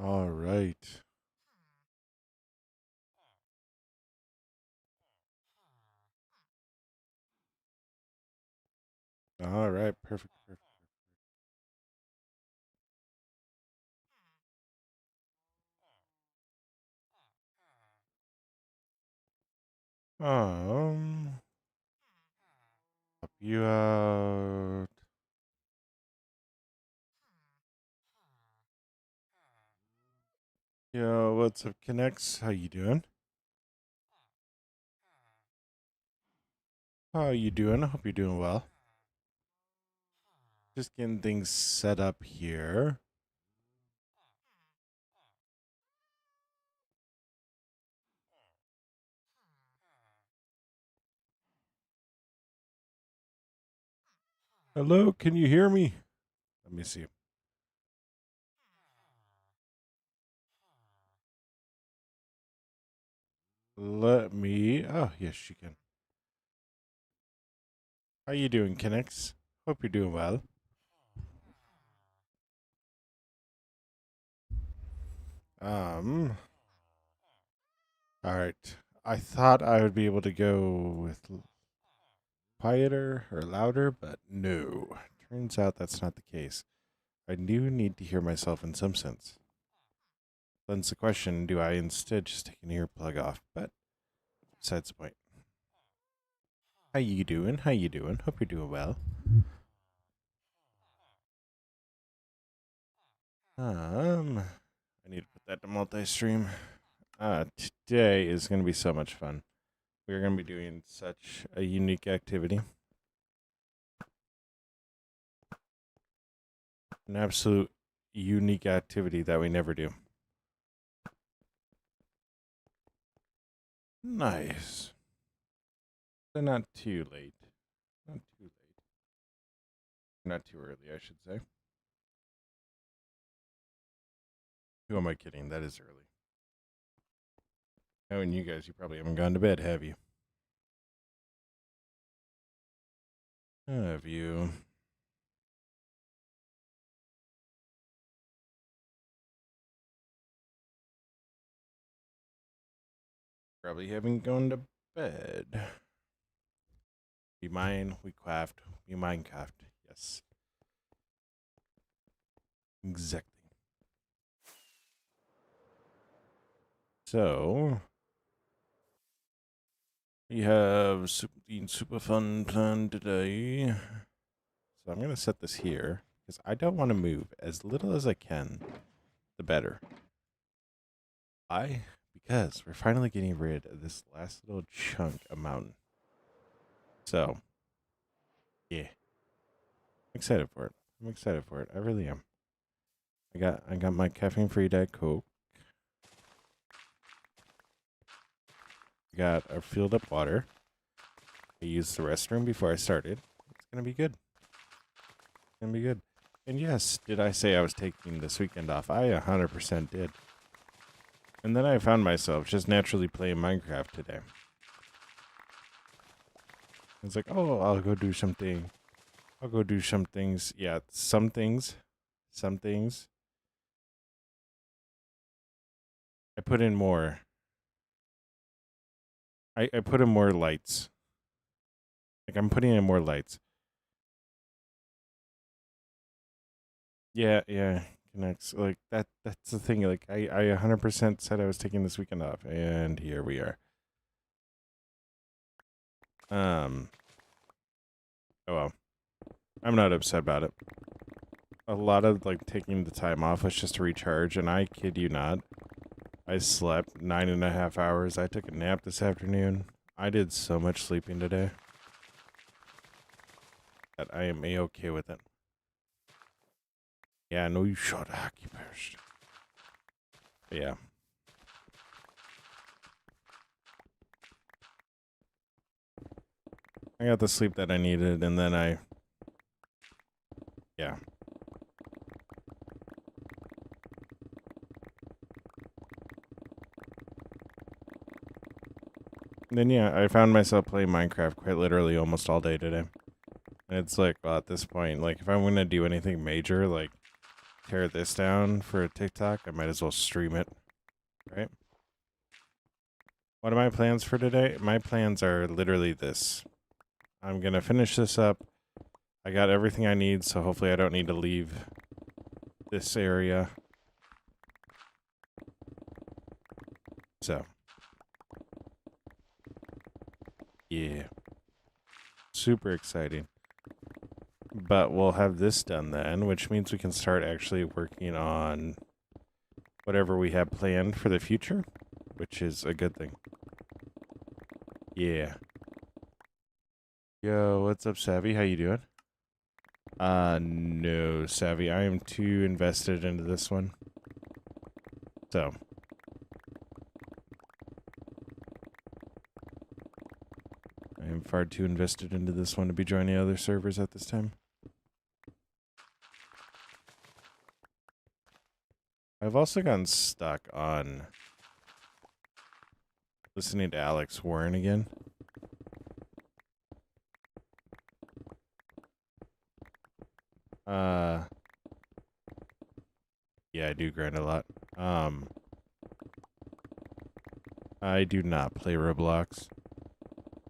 All right. All right. Perfect. Perfect. Help you out. Yo, what's up, Connects? How you doing? How you doing? I hope you're doing well. Just getting things set up here. Hello, can you hear me? Let me see. Let me. Oh, yes, you can. How you doing, Connects? Hope you're doing well. Um. All right. I thought I would be able to go with quieter or louder, but no. Turns out that's not the case. I do need to hear myself in some sense. Thence the question, do I instead just take an earplug off? But besides the point. How you doing? How you doing? Hope you're doing well. I need to put that to multi-stream. Today is going to be so much fun. We're going to be doing such a unique activity. An absolute unique activity that we never do. Nice. They're not too late. Not too late. Not too early, I should say. Who am I kidding? That is early. Oh, and you guys, you probably haven't gone to bed, have you? Have you? Probably haven't gone to bed. We mine, we craft, we Minecraft. Yes. Exactly. So, we have super fun plan today. So I'm going to set this here because I don't want to move. As little as I can, the better. Why? Because we're finally getting rid of this last little chunk of mountain. So, yeah. I'm excited for it. I'm excited for it. I really am. I got my caffeine-free Diet Coke. I got our filled up water. I used the restroom before I started. It's gonna be good. It's gonna be good. And yes, did I say I was taking this weekend off? I 100% did. And then I found myself just naturally playing Minecraft today. It's like, oh, I'll go do something. I'll go do some things. Yeah, some things. Some things. I put in more. I put in more lights. Like, I'm putting in more lights. Yeah, connects. Like, that's the thing. Like, I 100% said I was taking this weekend off, and here we are. Oh well. I'm not upset about it. A lot of, like, taking the time off was just to recharge, and I kid you not, I slept 9.5 hours. I took a nap this afternoon. I did so much sleeping today that I am A-okay with it. Yeah, no, you shot hockey first. But yeah. I got the sleep that I needed, and then yeah. And then, yeah, I found myself playing Minecraft quite literally almost all day today. And it's like, well, at this point, like, if I'm going to do anything major, like, tear this down for a TikTok, I might as well stream it, right? What are my plans for today? My plans are literally this. I'm going to finish this up. I got everything I need, so hopefully I don't need to leave this area. So. Yeah. Super exciting. But we'll have this done then, which means we can start actually working on whatever we have planned for the future, which is a good thing. Yeah. Yo, what's up, Savvy? How you doing? No, Savvy. I am too invested into this one. So. I am far too invested into this one to be joining other servers at this time. I've also gotten stuck on listening to Alex Warren again. Yeah, I do grind a lot. I do not play Roblox.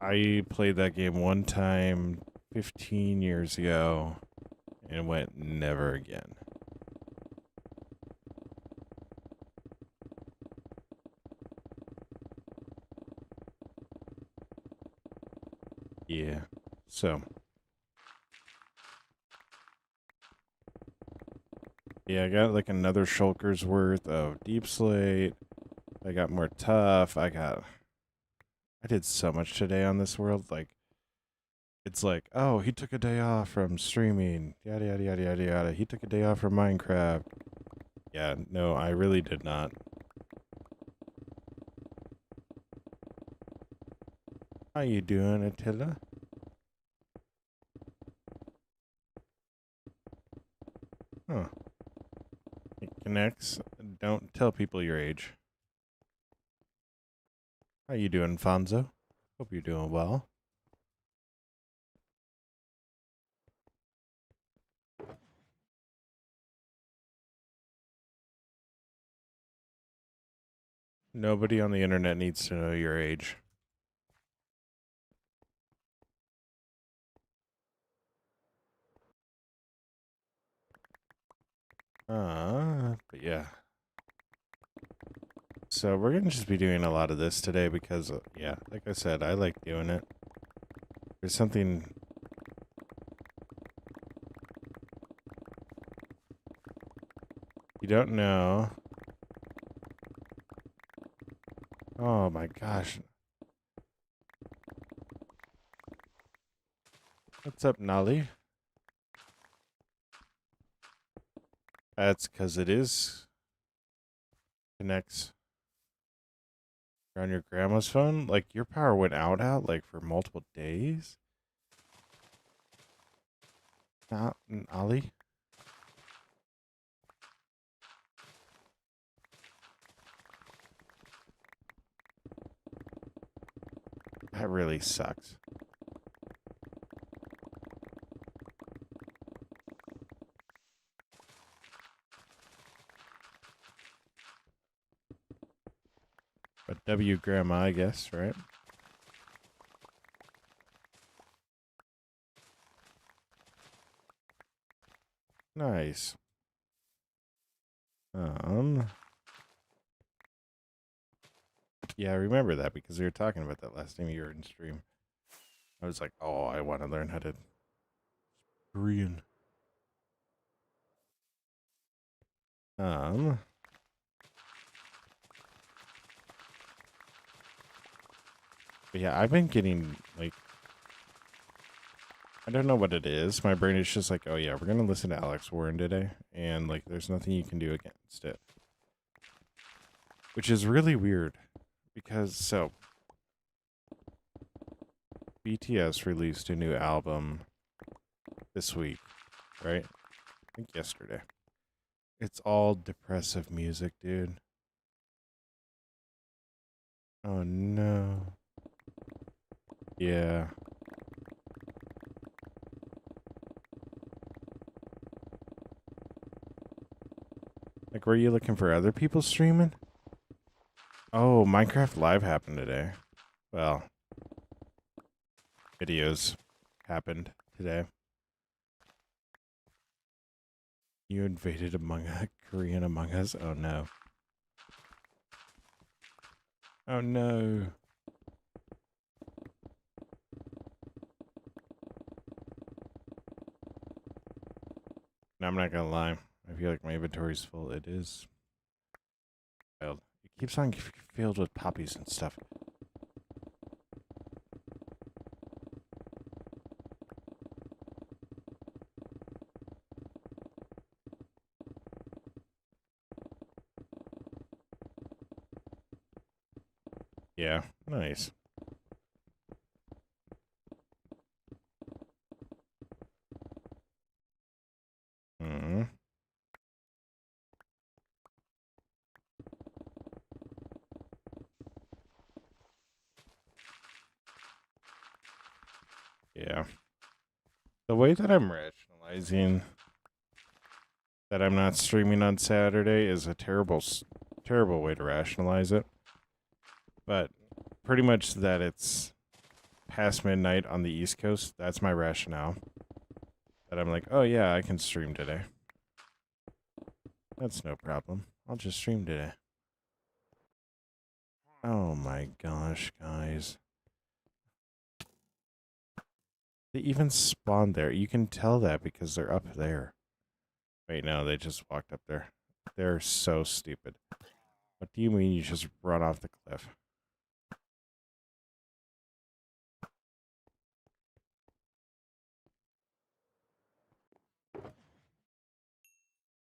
I played that game one time 15 years ago and went never again. Yeah, so. Yeah, I got like another shulker's worth of deep slate. I got more tough. I did so much today on this world. Like, it's like, oh, he took a day off from streaming. Yada, yada, yada, yada, yada. He took a day off from Minecraft. Yeah, no, I really did not. How you doing, Attila? Huh. It connects. Don't tell people your age. How you doing, Fonzo? Hope you're doing well. Nobody on the internet needs to know your age. But yeah. So we're going to just be doing a lot of this today because, yeah, like I said, I like doing it. There's something... You don't know. Oh my gosh. What's up, Nolly? That's because it is connects on your grandma's phone. Like, your power went out, like, for multiple days? Not Nolly? That really sucks. But W grandma, I guess, right? Nice. Yeah, I remember that because we were talking about that last time you were in stream. I was like, oh, I want to learn how to Korean. But yeah, I've been getting like, I don't know what it is. My brain is just like, oh yeah, we're gonna listen to Alex Warren today, and like, there's nothing you can do against it, which is really weird because so BTS released a new album this week, right? I think yesterday. It's all depressive music, dude. Oh no. Yeah. Like, were you looking for other people streaming? Oh, Minecraft Live happened today. Well, videos happened today. You invaded Korean Among Us? Oh no. Oh no. No, I'm not gonna lie. I feel like my inventory's full. It is. It keeps on filled with poppies and stuff. Yeah, nice. Hmm. Yeah. The way that I'm rationalizing that I'm not streaming on Saturday is a terrible way to rationalize it. But pretty much that it's past midnight on the East Coast. That's my rationale. That I'm like, oh yeah, I can stream today. That's no problem. I'll just stream today. Oh my gosh, guys. They even spawned there. You can tell that because they're up there. Wait, no, they just walked up there. They're so stupid. What do you mean you just run off the cliff?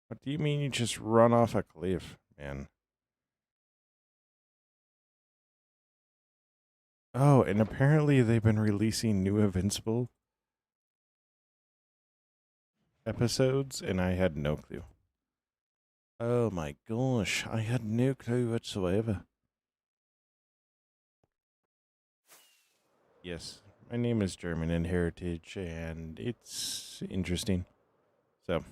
What do you mean you just run off a cliff, man? Oh, and apparently they've been releasing new Invincible episodes, and I had no clue. Oh my gosh, I had no clue whatsoever. Yes, my name is German in heritage, and it's interesting. So,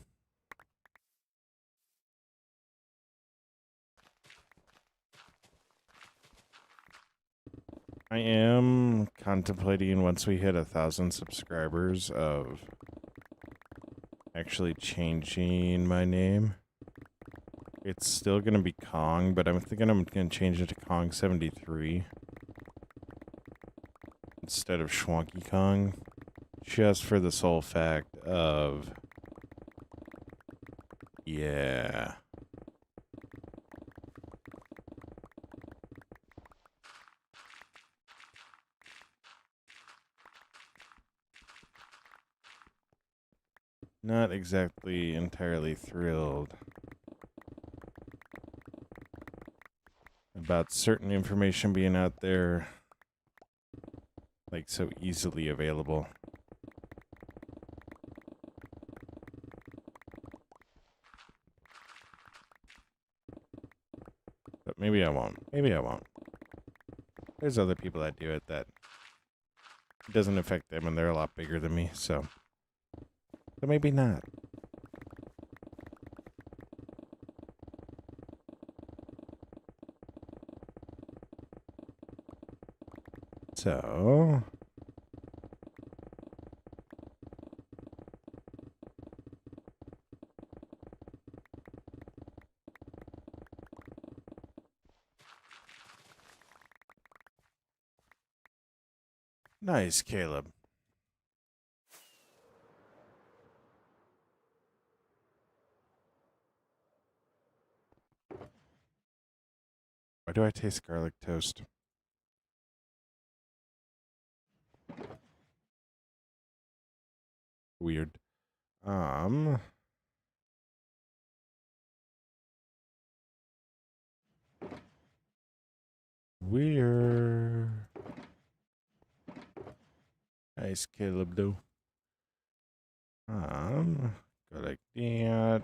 I am contemplating once we hit 1,000 subscribers of actually changing my name. It's still going to be Kong, but I'm thinking I'm going to change it to Kong73 instead of Schwonky Kong, just for the sole fact of, yeah. Not exactly entirely thrilled about certain information being out there, like, so easily available. But maybe I won't. Maybe I won't. There's other people that do it that it doesn't affect them, and they're a lot bigger than me, so maybe not. So, nice, Caleb. Why do I taste garlic toast? Weird. Weird. Nice, Caleb, though. Go like that.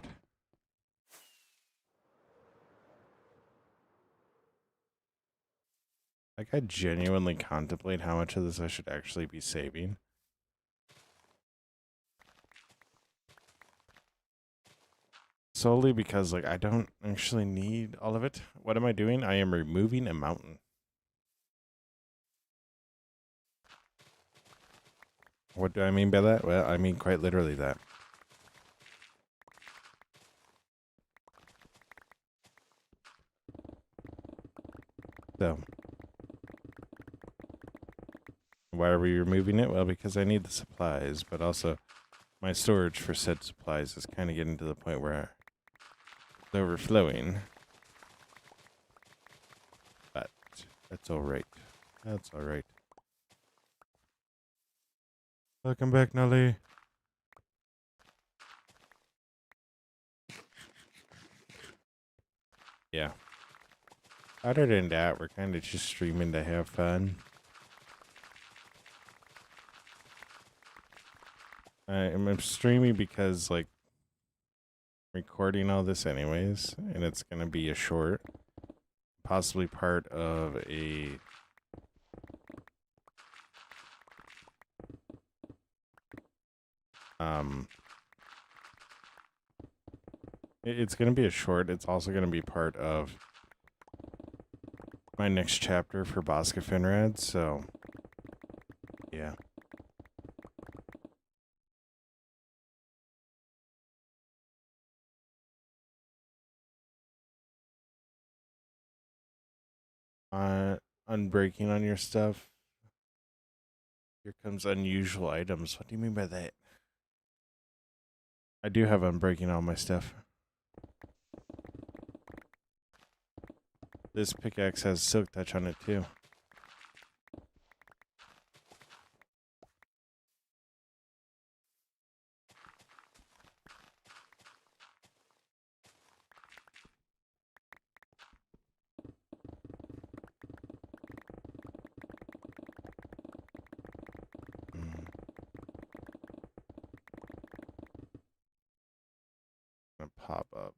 Like, I genuinely contemplate how much of this I should actually be saving. solely because, like, I don't actually need all of it. What am I doing? I am removing a mountain. What do I mean by that? Well, I mean quite literally that. So, why are we removing it? Well, because I need the supplies, but also my storage for said supplies is kind of getting to the point where it's overflowing. But that's all right. That's all right. Welcome back, Nelly. Yeah. Other than that, we're kind of just streaming to have fun. I'm streaming because, like, recording all this anyways, and it's going to be a short, possibly part of a it's going to be a short. It's also going to be part of my next chapter for Finred, so yeah. Unbreaking on your stuff. Here comes unusual items. What do you mean by that? I do have unbreaking on my stuff. This pickaxe has silk touch on it too. Gonna pop up.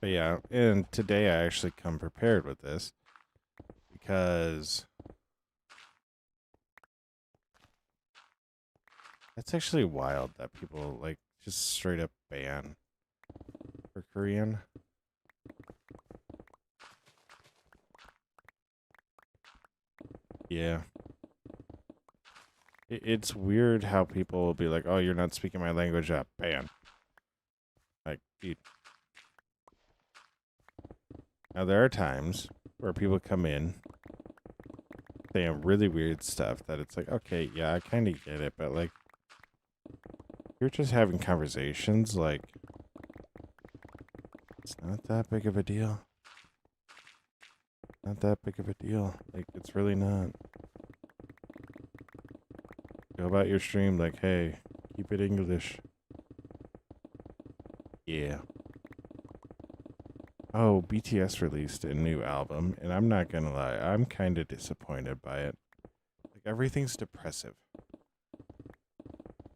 But yeah, and today I actually come prepared with this because it's actually wild that people like just straight up ban for Korean. Yeah. It's weird how people will be like, oh, you're not speaking my language, ban. Like, dude. Now, there are times where people come in saying really weird stuff that it's like, okay, yeah, I kind of get it, but like, you're just having conversations, like, it's not that big of a deal. Not that big of a deal. Like, it's really not. Go about your stream like, hey, keep it English. Yeah. Oh, BTS released a new album, and I'm not gonna lie, I'm kind of disappointed by it. Like, everything's depressive.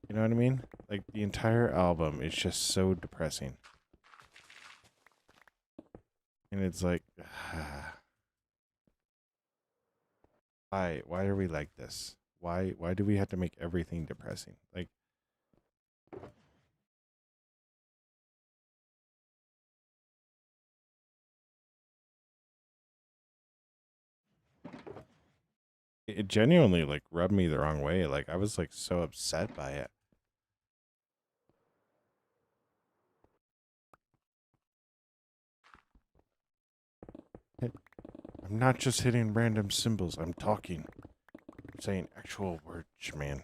You know what I mean? Like, the entire album is just so depressing. And it's like, why are we like this? Why do we have to make everything depressing? Like, it genuinely like rubbed me the wrong way. Like, I was like so upset by it. I'm not just hitting random symbols. I'm talking. I'm saying actual words, man.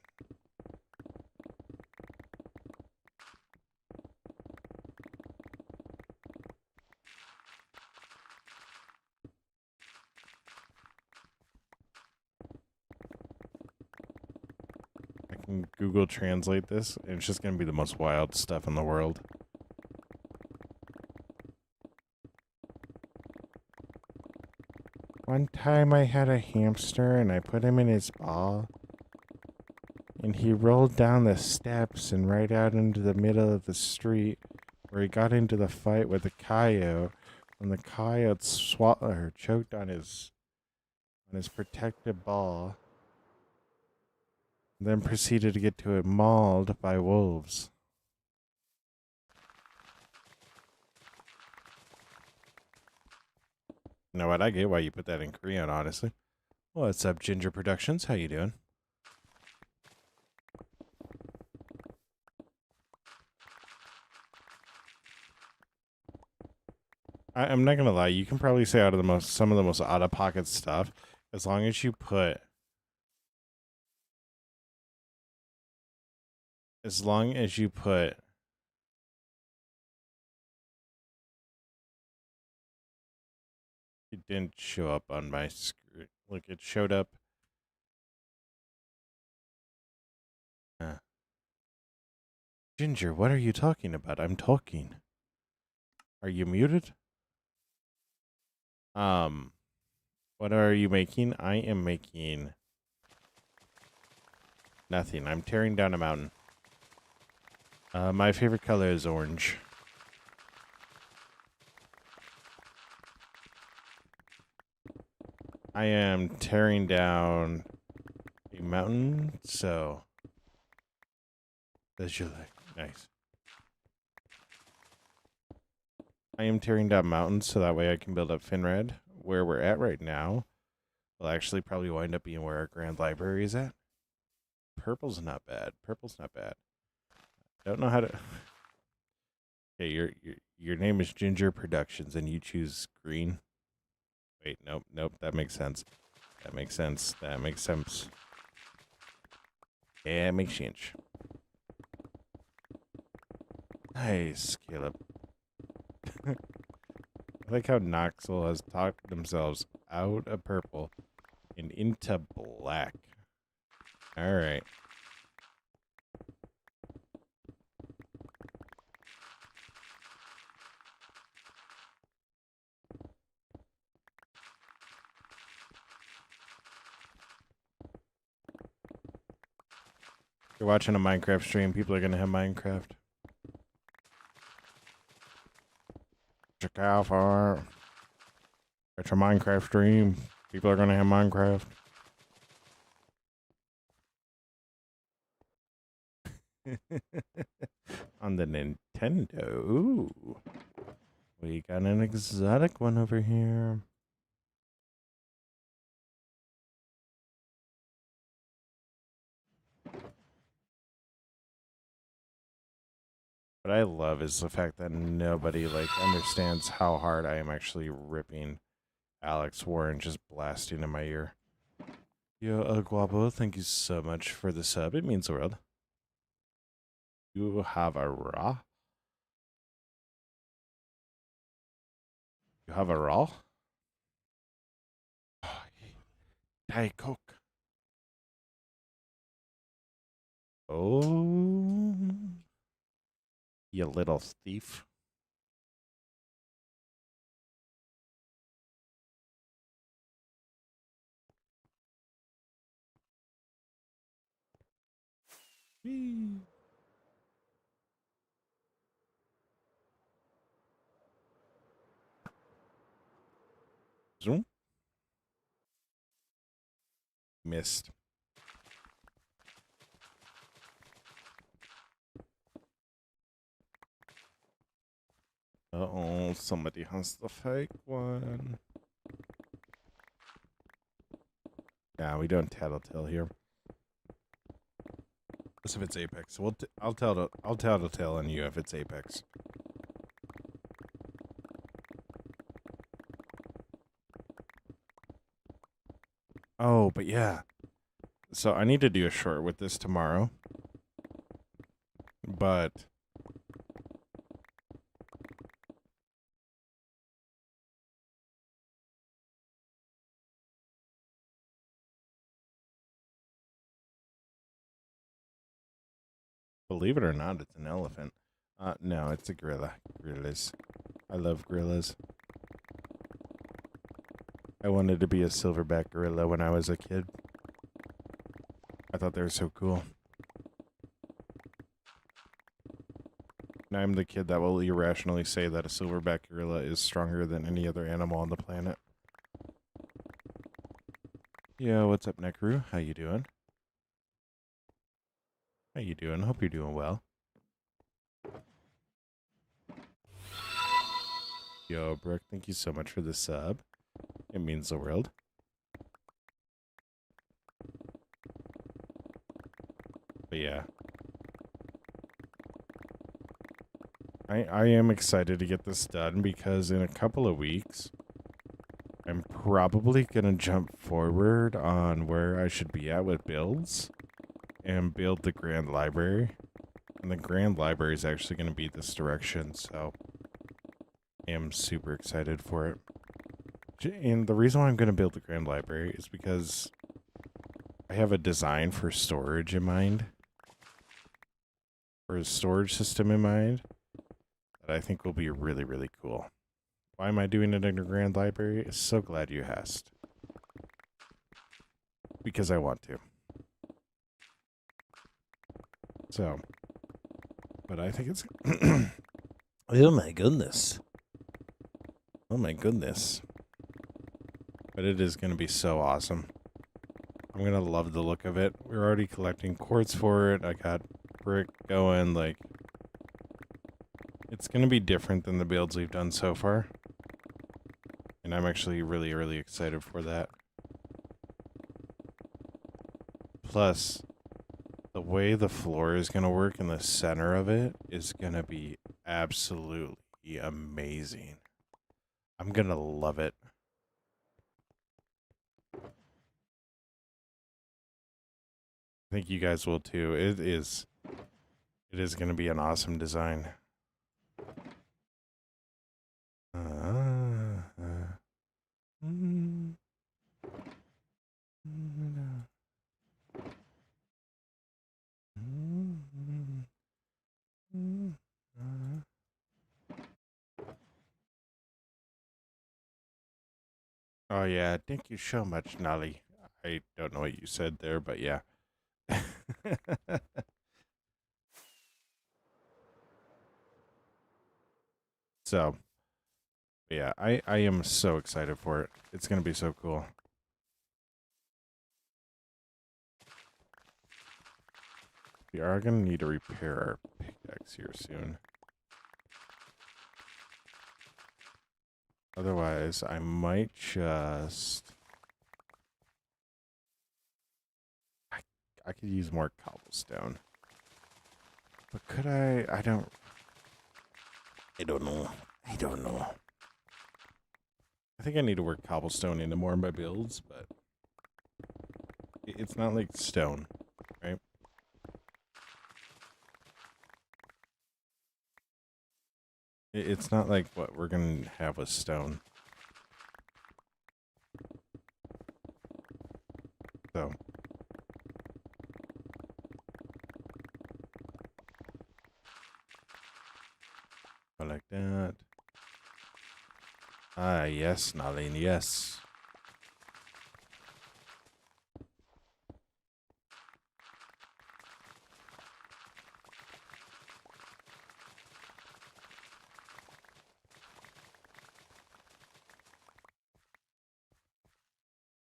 I can Google Translate this, and it's just going to be the most wild stuff in the world. One time I had a hamster and I put him in his ball. And he rolled down the steps and right out into the middle of the street where he got into the fight with the coyote. And the coyote choked on his protective ball. And then proceeded to get to it mauled by wolves. You know what? I get why you put that in Korean, honestly. What's up, Ginger Productions? How you doing? I'm not gonna lie. You can probably say some of the most out of pocket stuff, as long as you put, It didn't show up on my screen. Look, it showed up. Ginger, what are you talking about? I'm talking. Are you muted? What are you making? I am making nothing. I'm tearing down a mountain. My favorite color is orange. I am tearing down a mountain, so that's your leg. Nice. I am tearing down mountains so that way I can build up Finred. Where we're at right now will actually probably wind up being where our grand library is at. Purple's not bad. Purple's not bad. Don't know how to. Okay, your name is Ginger Productions, and you choose green. Wait, nope. That makes sense. That makes sense. Yeah, it makes sense. Nice, Caleb. I like how Noxel has talked themselves out of purple and into black. All right. If you're watching a Minecraft stream, people are going to have Minecraft. Check out for it's a Minecraft stream. People are going to have Minecraft. On the Nintendo. Ooh. We got an exotic one over here. What I love is the fact that nobody understands how hard I am actually ripping Alex Warren, just blasting in my ear. Yo, Guapo, thank you so much for the sub. It means the world. You have a raw? You have a raw? Oh, Diet Coke. Oh, you little thief. Whee. Zoom. Missed. Uh-oh, somebody has the fake one. Yeah, we don't tattletale here. Unless if it's Apex. I'll tattletale on you if it's Apex. Oh, but yeah. So I need to do a short with this tomorrow. But believe it or not, it's an elephant. No, it's a gorilla. Gorillas. I love gorillas. I wanted to be a silverback gorilla when I was a kid. I thought they were so cool. I'm the kid that will irrationally say that a silverback gorilla is stronger than any other animal on the planet. Yo, what's up, Nekru? How you doing? How you doing? Hope you're doing well. Yo, Brooke, thank you so much for the sub. It means the world. But yeah. I am excited to get this done because in a couple of weeks, I'm probably going to jump forward on where I should be at with builds and build the Grand Library. And the Grand Library is actually going to be this direction, so I am super excited for it. And the reason why I'm going to build the Grand Library is because I have a design for storage in mind, or a storage system in mind, that I think will be really, really cool. Why am I doing it in a Grand Library? So glad you asked. Because I want to. So, but I think it's... Oh my goodness. Oh my goodness. But it is going to be so awesome. I'm going to love the look of it. We're already collecting quartz for it. I got brick going. Like, it's going to be different than the builds we've done so far. And I'm actually really, really excited for that. Plus, the way the floor is going to work in the center of it is going to be absolutely amazing. I'm going to love it. I think you guys will too. It is going to be an awesome design. Oh yeah, thank you so much, Nolly. I don't know what you said there, but yeah. So, yeah, I am so excited for it. It's going to be so cool. We are going to need to repair our pickaxe here soon. Otherwise, I might just... I could use more cobblestone. But could I? I don't know. I don't know. I think I need to work cobblestone into more of my builds, but it's not like stone, right? It's not like what we're going to have with stone. So. I like that. Ah, yes, Nalin, yes.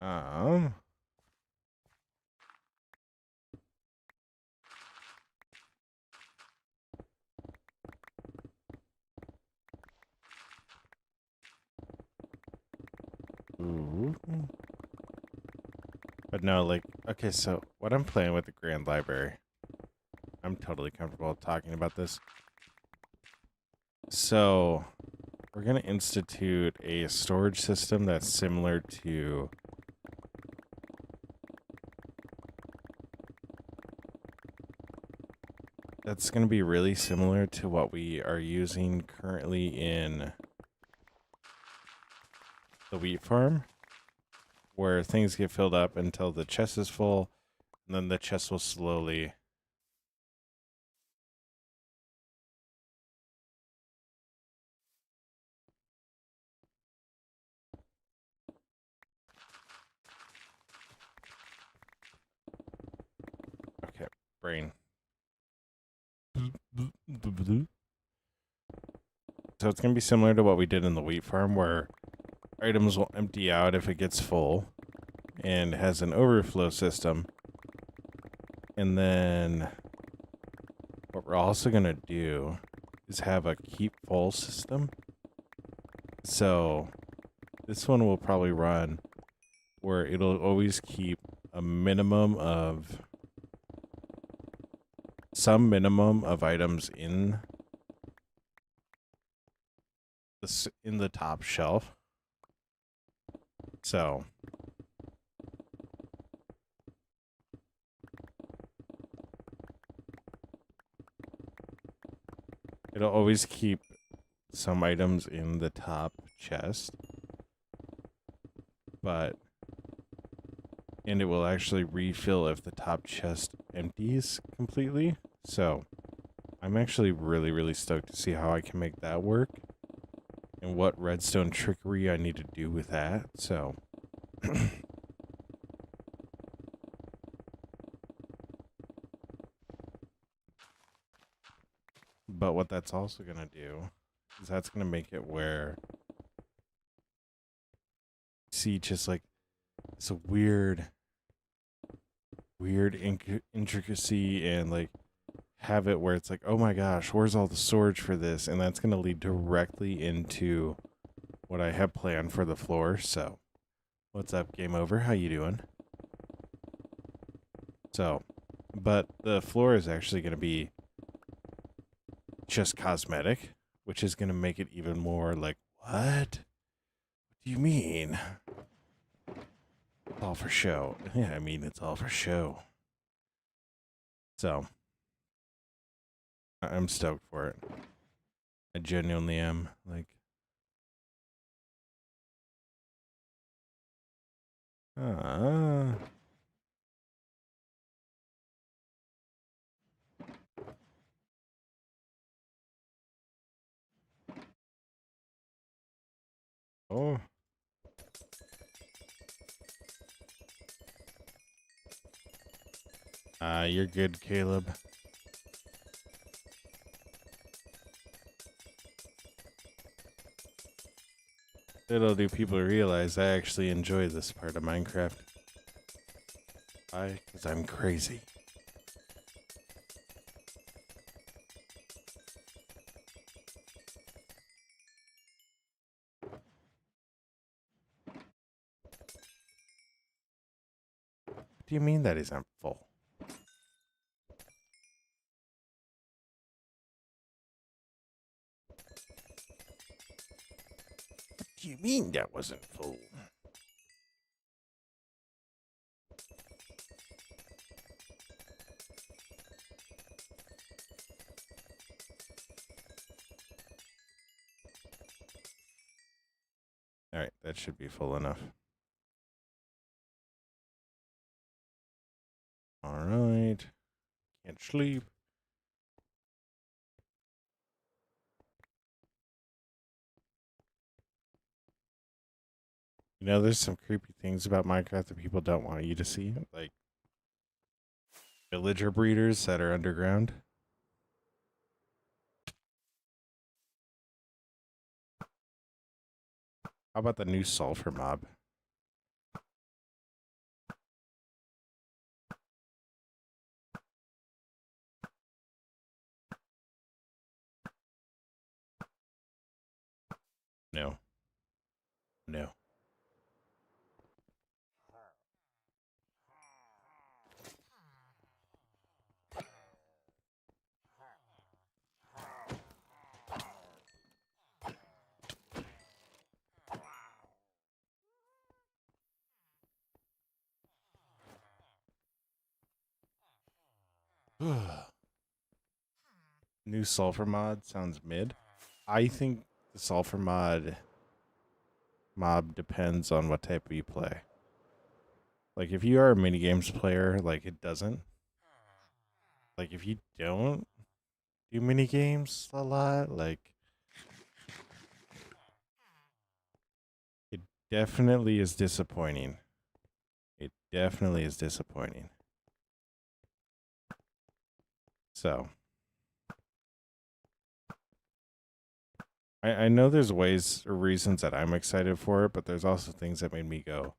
Um. Ooh. But no, like, okay, so what I'm playing with the Grand Library, I'm totally comfortable talking about this. So, we're going to institute a storage system that's similar to that's going to be really similar to what we are using currently in the wheat farm, where things get filled up until the chest is full, and then the chest will slowly... Okay, brain. So it's going to be similar to what we did in the wheat farm, where items will empty out if it gets full and has an overflow system. And then what we're also going to do is have a keep full system. So this one will probably run where it'll always keep a minimum of some minimum of items in the top shelf. So it'll always keep some items in the top chest, and it will actually refill if the top chest empties completely. So I'm actually really, really stoked to see how I can make that work and what redstone trickery I need to do with that. So but what that's also going to do is that's going to make it where see just like it's a weird intricacy and like have it where it's like, oh my gosh, where's all the storage for this? And that's going to lead directly into what I have planned for the floor. So what's up, Game Over? How you doing? So, but the floor is actually going to be just cosmetic, which is going to make it even more like, what do you mean? It's all for show. Yeah, I mean, it's all for show. So I'm stoked for it. I genuinely am. Like, oh. You're good, Caleb. Little do people realize I actually enjoy this part of Minecraft. Why? Because I'm crazy. What do you mean that isn't full? What do you mean that wasn't full? Alright, that should be full enough. Alright. Can't sleep. You know, there's some creepy things about Minecraft that people don't want you to see. Like villager breeders that are underground. How about the new sulfur mob? No. No. New sulfur mod sounds mid. I think the sulfur mob depends on what type you play. Like if you are a minigames player, like it doesn't. Like if you don't do minigames a lot, like it definitely is disappointing. It definitely is disappointing. So I know there's ways or reasons that I'm excited for it, but there's also things that made me go,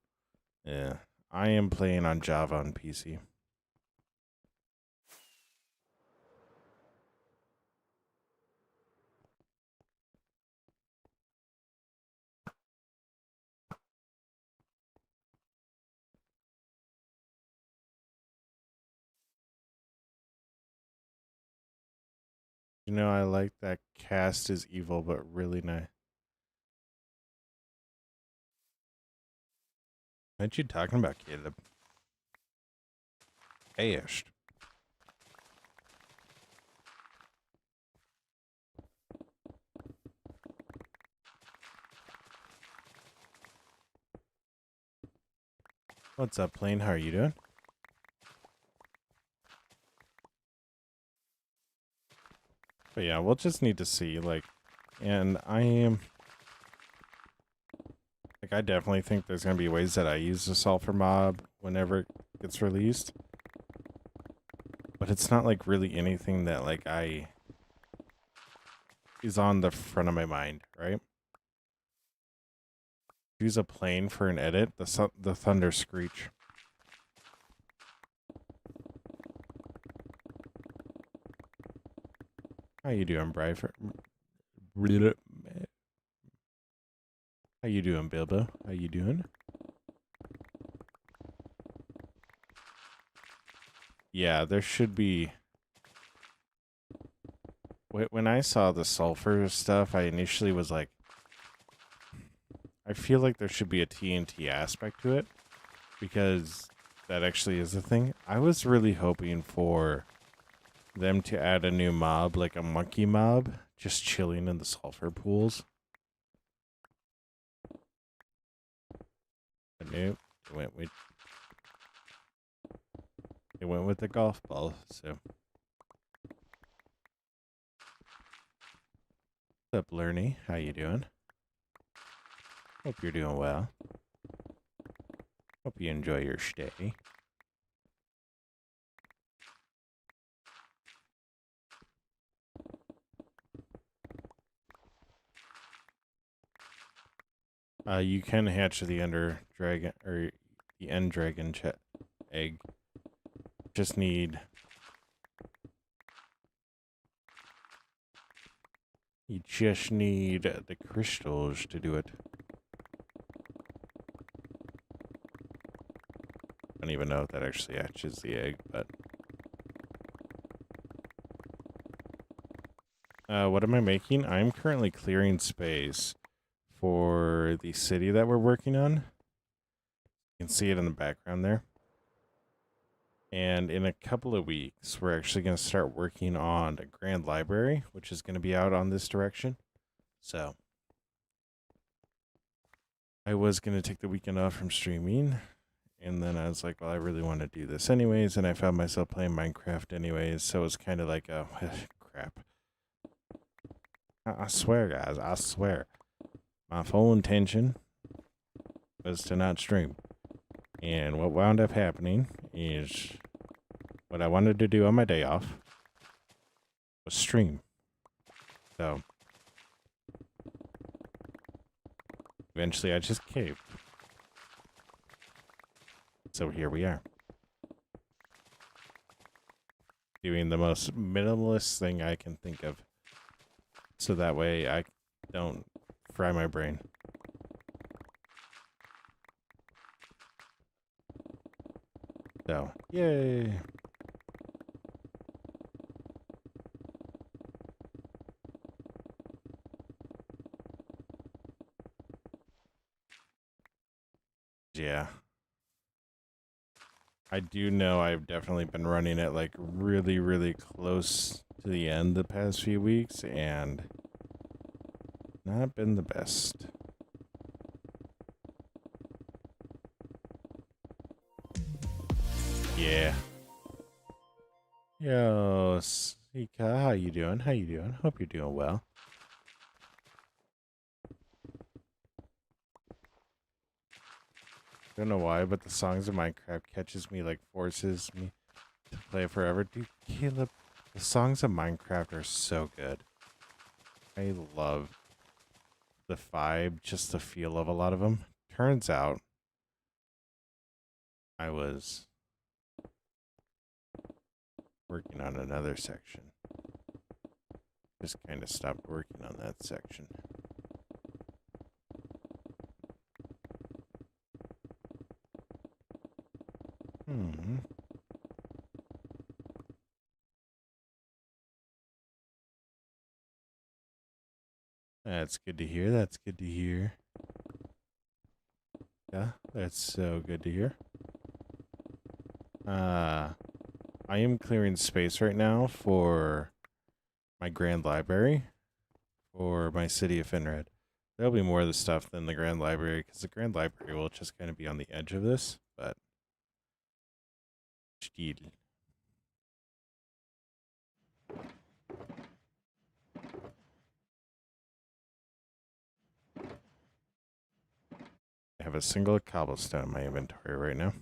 yeah. I am playing on Java on PC. You know, I like that cast is evil, but really nice. What you talking about, Caleb? Ashed. What's up, Plane? How are you doing? But yeah, we'll just need to see, like, and I am, like, I definitely think there's going to be ways that I use the sulfur mob whenever it gets released. But it's not, like, really anything that, like, is on the front of my mind, right? Use a plane for an edit, the thunder screech. How you doing, Bryfer? How you doing, Bilbo? How you doing? Yeah, there should be. When I saw the sulfur stuff, I initially was like, I feel like there should be a TNT aspect to it, because that actually is a thing. I was really hoping for them to add a new mob, like a monkey mob, just chilling in the sulfur pools. But nope, it went with the golf ball. So, what's up, Lerny? How you doing? Hope you're doing well. Hope you enjoy your stay. You can hatch the ender dragon or the end dragon egg. Just need. You just need the crystals to do it. I don't even know if that actually hatches the egg, but. What am I making? I'm currently clearing space for the city that we're working on. You can see it in the background there. And in a couple of weeks, we're actually going to start working on a grand library, which is going to be out on this direction. So I was going to take the weekend off from streaming. And then I was like, well, I really want to do this anyways. And I found myself playing Minecraft anyways. So it's kind of like, oh, crap. I swear, guys, I swear. My full intention was to not stream. And what wound up happening is what I wanted to do on my day off was stream. So eventually I just caved. So here we are. Doing the most minimalist thing I can think of. So that way I don't fry my brain. So, yay. Yeah. I do know I've definitely been running it like really, really close to the end the past few weeks and not been the best. Yeah. Yo, Sika, how you doing? How you doing? Hope you're doing well. Don't know why, but the songs of Minecraft catches me, like forces me to play forever. Dude, Caleb, the songs of Minecraft are so good. I love the vibe, just the feel of a lot of them. Turns out I was working on another section. Just kind of stopped working on that section. That's good to hear. That's good to hear. Yeah, that's so good to hear. I am clearing space right now for my Grand Library for my city of Finred. There'll be more of the stuff than the Grand Library because the Grand Library will just kind of be on the edge of this, but still. I have a single cobblestone in my inventory right now.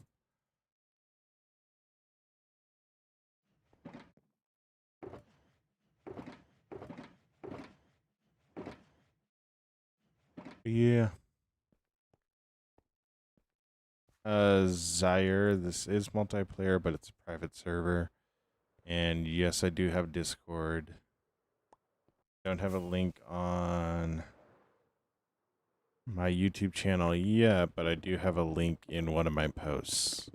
Yeah. Zaire, this is multiplayer, but it's a private server. And yes, I do have Discord. Don't have a link on my YouTube channel yet, but I do have a link in one of my posts.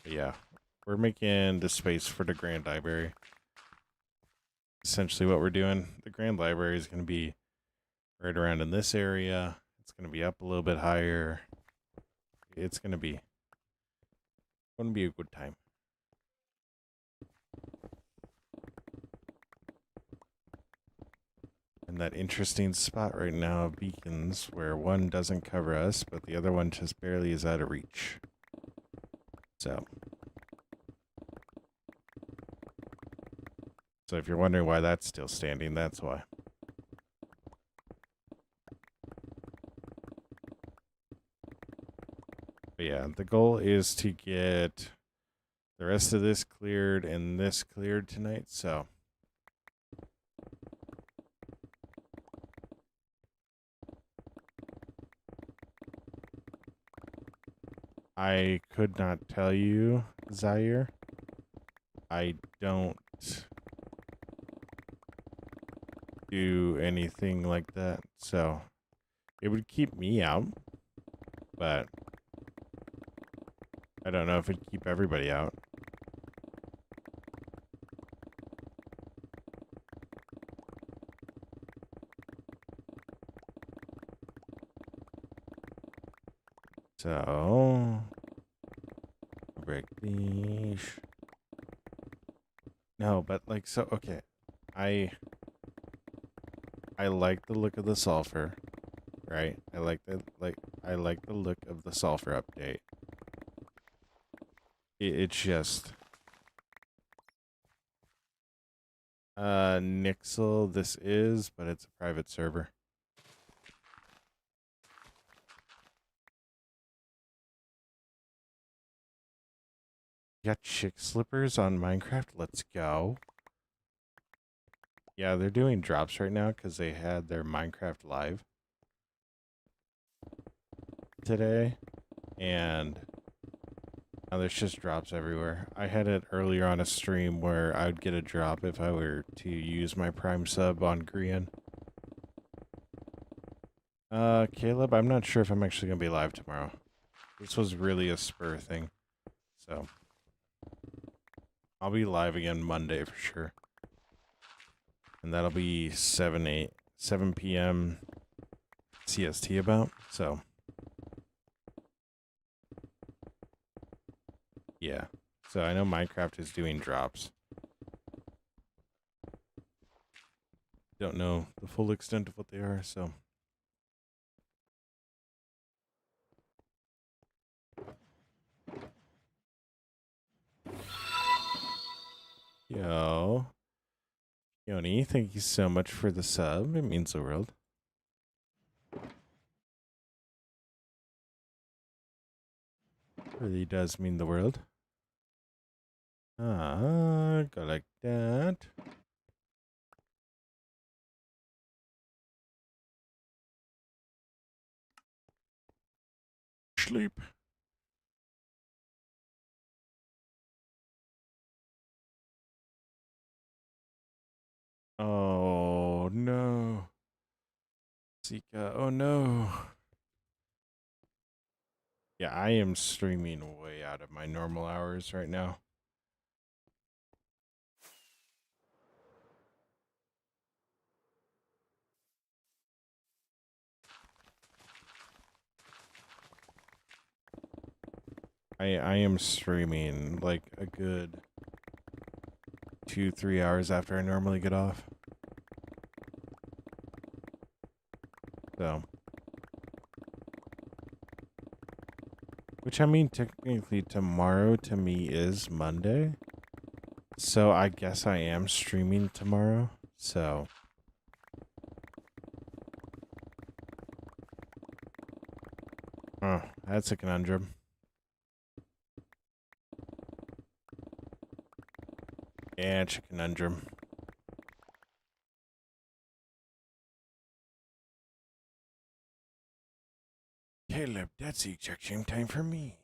Yeah, we're making the space for the Grand Library. Essentially what we're doing, the Grand Library is going to be right around in this area. It's going to be up a little bit higher. It's going to be a good time. And that interesting spot right now of beacons where one doesn't cover us, but the other one just barely is out of reach. So if you're wondering why that's still standing, that's why. But yeah, the goal is to get the rest of this cleared and this cleared tonight, so. I could not tell you, Zaire. I don't do anything like that, so it would keep me out, but I don't know if it'd keep everybody out. So, break these. No, but like, so, okay. I like the look of the sulfur, right? I like the look of the sulfur update. It's just Nixel this is, but it's a private server. Got chick slippers on Minecraft. Let's go. Yeah, they're doing drops right now because they had their Minecraft live today, and now there's just drops everywhere. I had it earlier on a stream where I would get a drop if I were to use my Prime sub on Grian. Caleb, I'm not sure if I'm actually gonna be live tomorrow. This was really a spur thing, so I'll be live again Monday for sure. And that'll be 7 p.m. CST about, so. Yeah, so I know Minecraft is doing drops. Don't know the full extent of what they are, so. Yo. Yoni, thank you so much for the sub. It means the world. Really does mean the world. Go like that. Sleep. Oh no. Zika, oh no. Yeah, I am streaming way out of my normal hours right now. I am streaming like a good 2-3 hours after I normally get off. So, which I mean, technically tomorrow to me is Monday. So I guess I am streaming tomorrow. So, oh, that's a conundrum. Yeah, it's a conundrum. Caleb, that's the exact same time for me.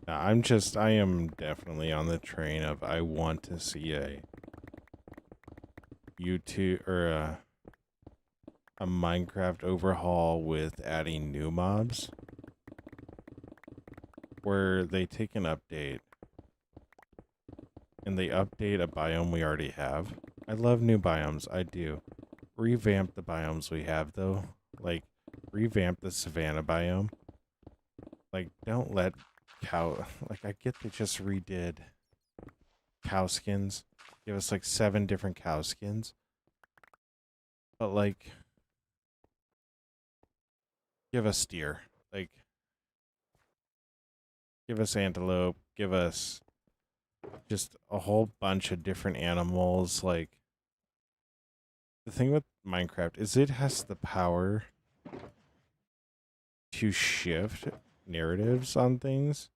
I am definitely on the train of I want to see a YouTube or a Minecraft overhaul with adding new mobs where they take an update and they update a biome we already have. I love new biomes, I do. Revamp the biomes we have though. Like revamp the savanna biome. Like don't let cow like I get they just redid cow skins. Give us like 7 different cow skins. But like give us deer. Like give us antelope, give us just a whole bunch of different animals. Like the thing with Minecraft is it has the power to shift narratives on things.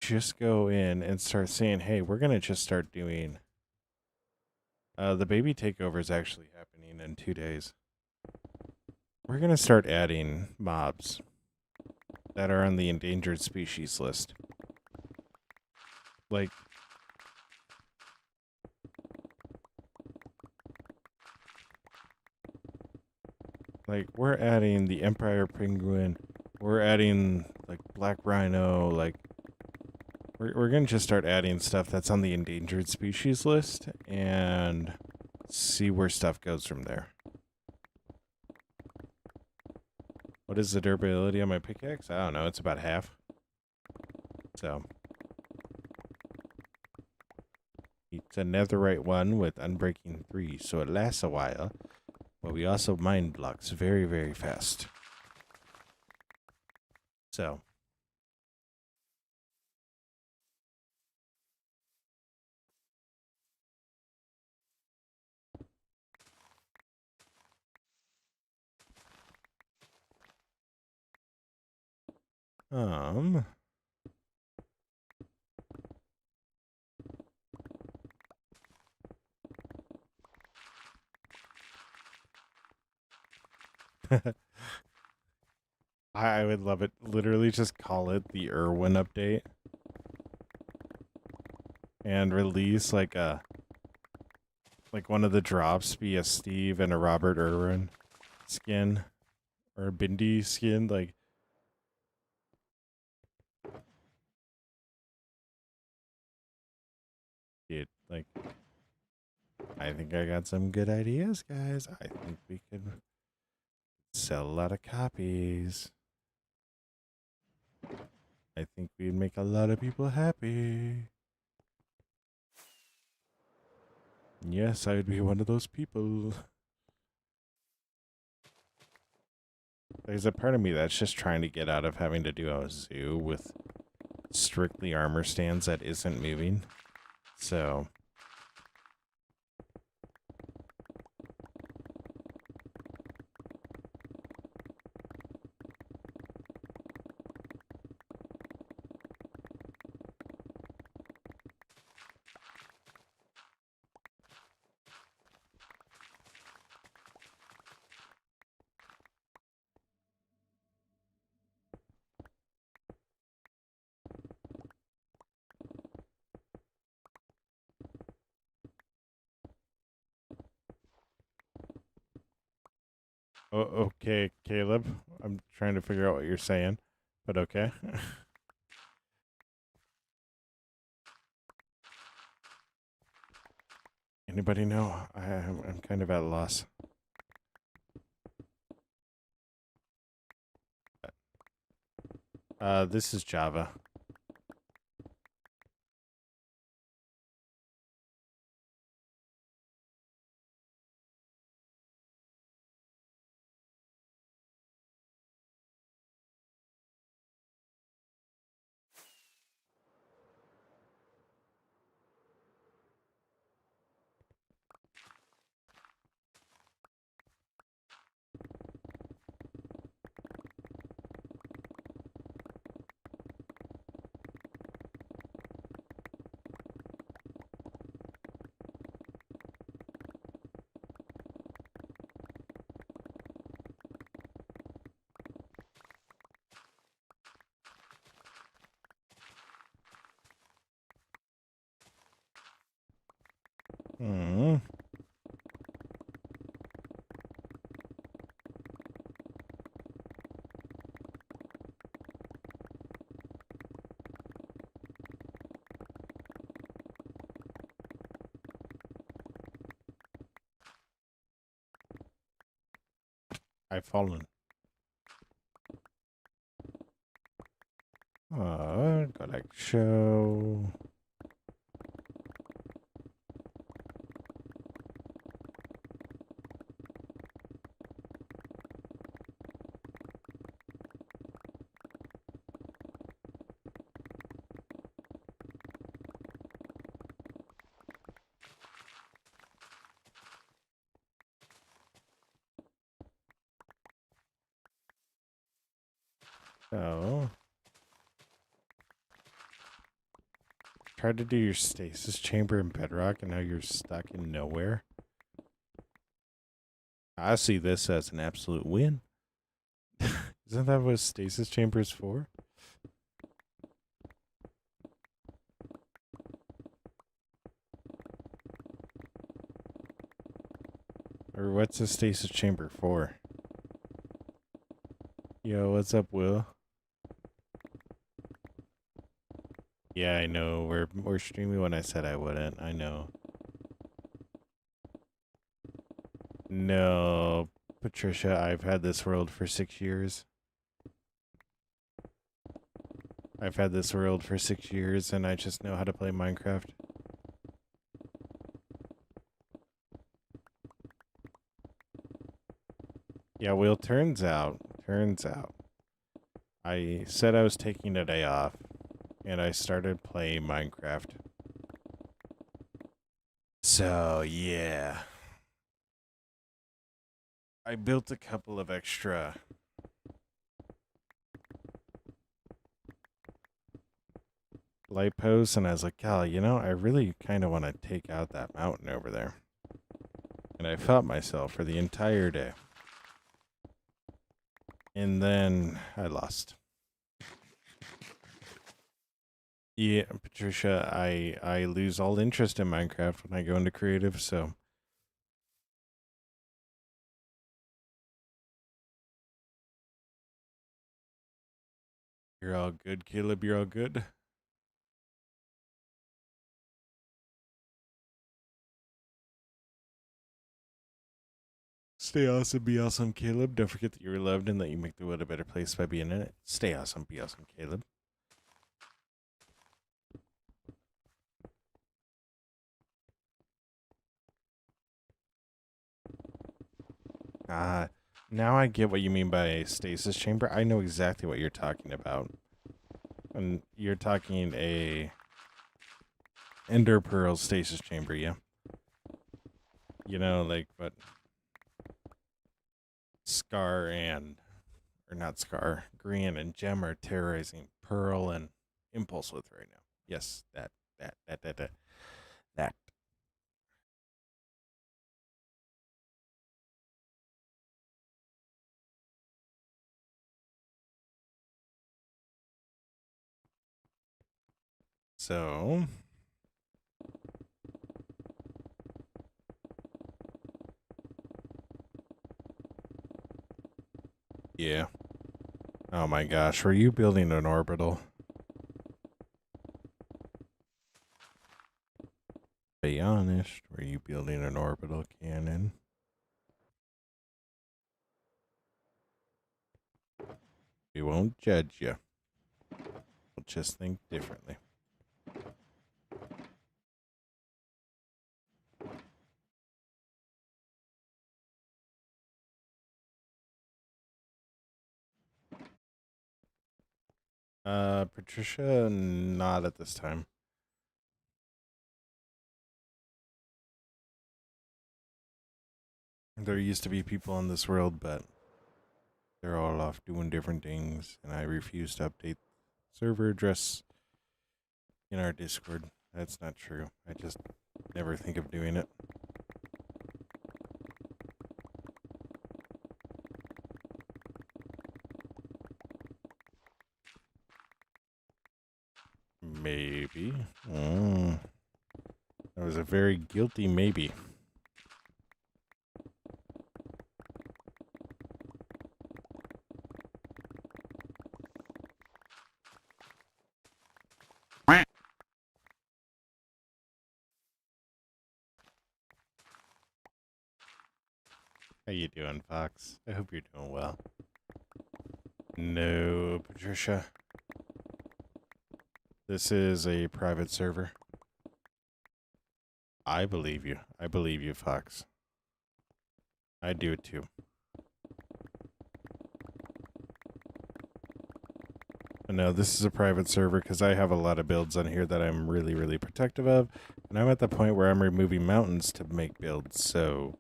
Just go in and start saying, hey, we're gonna just start doing the baby takeover is actually happening in 2 days. We're gonna start adding mobs that are on the endangered species list. Like we're adding the Empire Penguin, we're adding like Black Rhino, like we're gonna just start adding stuff that's on the endangered species list and see where stuff goes from there. What is the durability on my pickaxe? I don't know, it's about half. So it's a netherite one with unbreaking 3, so it lasts a while. But we also mine blocks very, very fast. So. I would love it. Literally just call it the Irwin update. And release like one of the drops be a Steve and a Robert Irwin skin. Or a Bindi skin, like dude, like I think I got some good ideas, guys. I think we could sell a lot of copies. I think we'd make a lot of people happy. Yes, I would be one of those people. There's a part of me that's just trying to get out of having to do a zoo with strictly armor stands that isn't moving. So Okay, Caleb. I'm trying to figure out what you're saying, but okay. Anybody know? I'm kind of at a loss. This is Java. Hmm. I've fallen. Collect show. So, tried to do your stasis chamber in bedrock, and now you're stuck in nowhere. I see this as an absolute win. Isn't that what stasis chamber is for? Or what's a stasis chamber for? Yo, what's up, Will? Yeah, I know. We're streaming when I said I wouldn't. I know. No, Patricia, I've had this world for 6 years. I've had this world for 6 years, and I just know how to play Minecraft. Yeah, well, turns out, I said I was taking a day off, and I started playing Minecraft. So, yeah. I built a couple of extra light posts, and I was like, "Gal, I really kind of want to take out that mountain over there." And I fought myself for the entire day. And then I lost. Yeah, Patricia, I lose all interest in Minecraft when I go into creative, so you're all good, Caleb, you're all good. Stay awesome, be awesome, Caleb. Don't forget that you're loved and that you make the world a better place by being in it. Stay awesome, be awesome, Caleb. Ah, now I get what you mean by a stasis chamber. I know exactly what you're talking about. And you're talking a ender pearl stasis chamber, yeah? Like what Scar and or not Scar, Green and Gem are terrorizing Pearl and Impulse with right now. Yes, that. So, Yeah. Oh my gosh, were you building an orbital? Be honest, were you building an orbital cannon? We won't judge you. We'll just think differently. Patricia, not at this time. There used to be people in this world, but they're all off doing different things, and I refuse to update server address in our Discord. That's not true. I just never think of doing it. Maybe. That was a very guilty maybe. How you doing, Fox? I hope you're doing well. No, Patricia. This is a private server. I believe you. I believe you, Fox. I do it too. But no, this is a private server because I have a lot of builds on here that I'm really, really protective of. And I'm at the point where I'm removing mountains to make builds, so...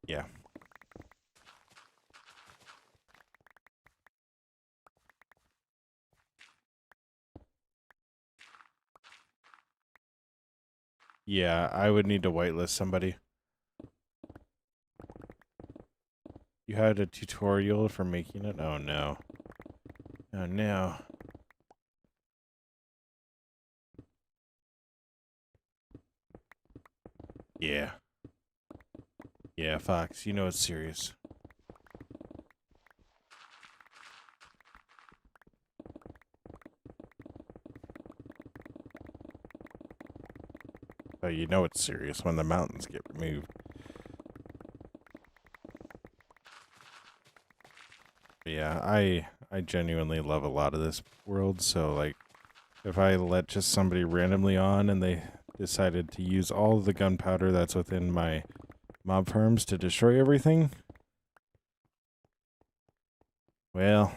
yeah. Yeah, I would need to whitelist somebody. You had a tutorial for making it? Oh no. Oh no. Yeah. Yeah, Fox, you know it's serious. Oh, you know it's serious when the mountains get removed. But yeah, I genuinely love a lot of this world, so like if I let just somebody randomly on and they decided to use all of the gunpowder that's within my mob farms to destroy everything, well,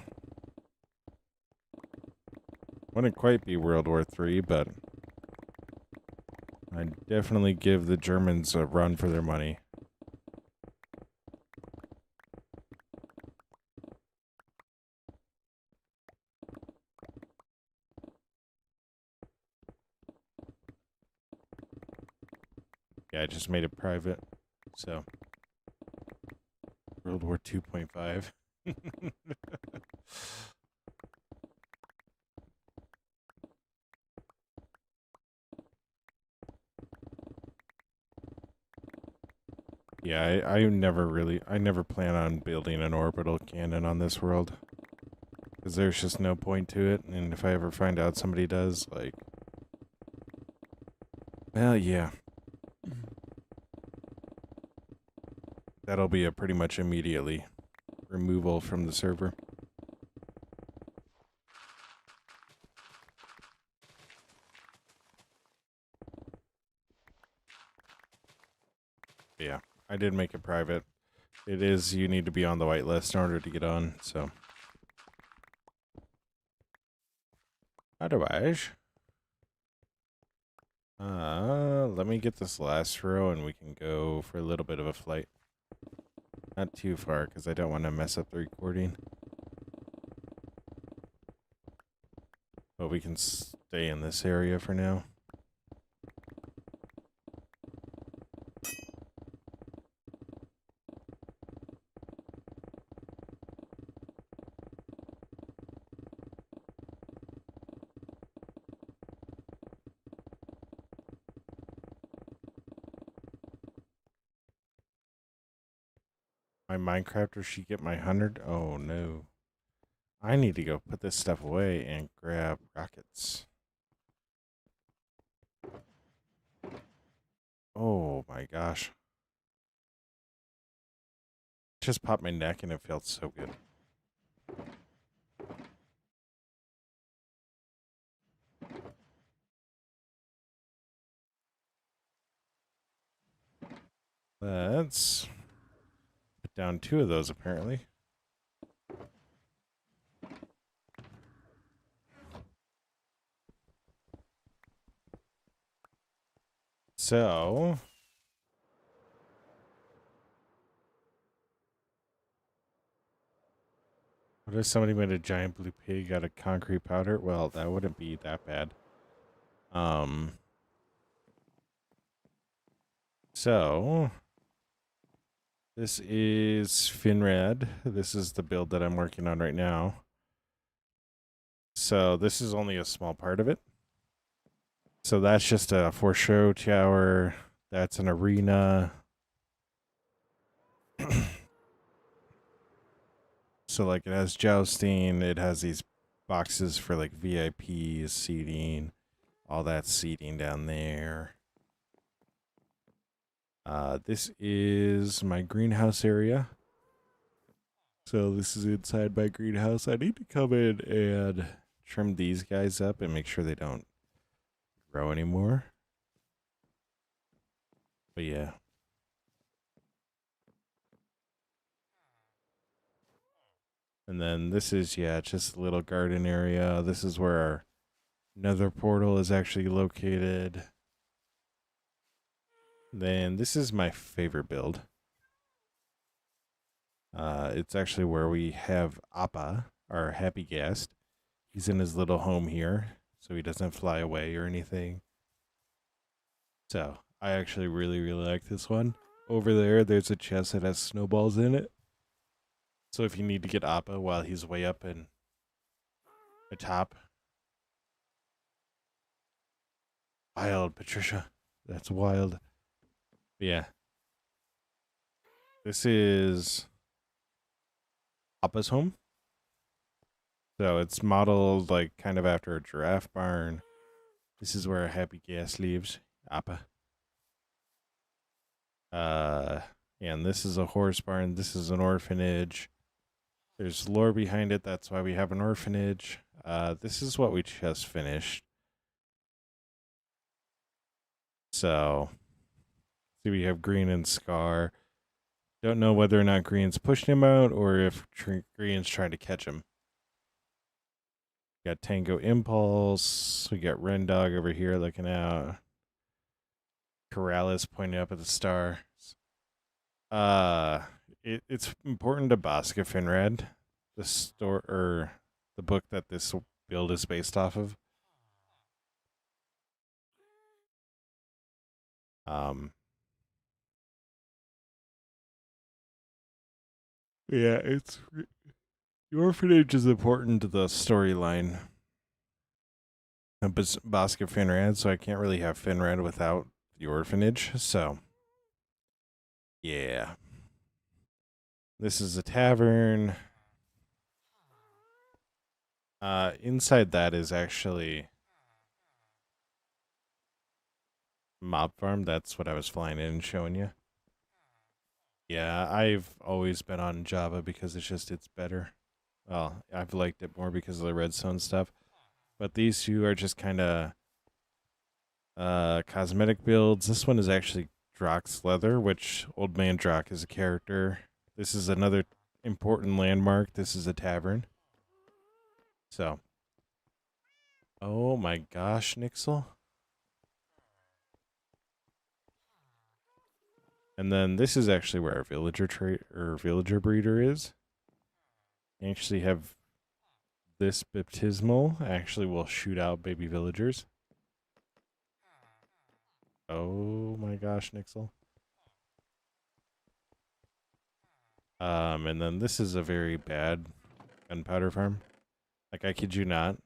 wouldn't quite be World War III, but I'd definitely give the Germans a run for their money. Yeah, I just made it private, so World War 2.5. Yeah, I never plan on building an orbital cannon on this world. Because there's just no point to it, and if I ever find out somebody does, like... well, yeah. That'll be a pretty much immediately removal from the server. Yeah, I did make it private. It is, you need to be on the whitelist in order to get on, so... otherwise... let me get this last row and we can go for a little bit of a flight. Not too far, because I don't want to mess up the recording. But we can stay in this area for now. My Minecrafter, she get my 100? Oh, no. I need to go put this stuff away and grab rockets. Oh, my gosh. Just popped my neck and it felt so good. Let's put down 2 of those, apparently. So, what if somebody made a giant blue pig out of concrete powder? Well, that wouldn't be that bad. So, this is Finred. This is the build that I'm working on right now. So, this is only a small part of it. So, that's just a for show tower. That's an arena. So, like, it has jousting. It has these boxes for, like, VIPs, seating. All that seating down there. This is my greenhouse area. So this is inside my greenhouse. I need to come in and trim these guys up and make sure they don't grow anymore. But yeah. And then this is, yeah, just a little garden area. This is where our nether portal is actually located. Then this is my favorite build. It's actually where we have Appa, our happy guest. He's in his little home here, so he doesn't fly away or anything. So I actually really, really like this one. Over there's a chest that has snowballs in it. So if you need to get Appa while he's way up in the top. Wild, Patricia. That's wild. But yeah. This is Appa's home. So it's modeled like kind of after a giraffe barn. This is where a happy guest lives. Appa. And this is a horse barn. This is an orphanage. There's lore behind it. That's why we have an orphanage. This is what we just finished. So, see, we have Green and Scar. Don't know whether or not Green's pushing him out or if Green's trying to catch him. We got Tango Impulse. We got Ren Dog over here looking out. Corrales pointing up at the star. It's important to Bosca Finred, the book that this build is based off of. Yeah, the orphanage is important to the storyline of Bosca Finred, so I can't really have Finred without the orphanage. So, yeah. This is a tavern. Inside that is actually mob farm. That's what I was flying in and showing you. Yeah, I've always been on Java because it's better. Well, I've liked it more because of the redstone stuff. But these two are just kind of cosmetic builds. This one is actually Drock's leather, which Old Man Drock is a character. This is another important landmark. This is a tavern. So, oh my gosh, Nixel. And then this is actually where our villager breeder is. You actually have this baptismal actually will shoot out baby villagers. Oh my gosh, Nixel. And then this is a very bad gunpowder farm. Like, I kid you not,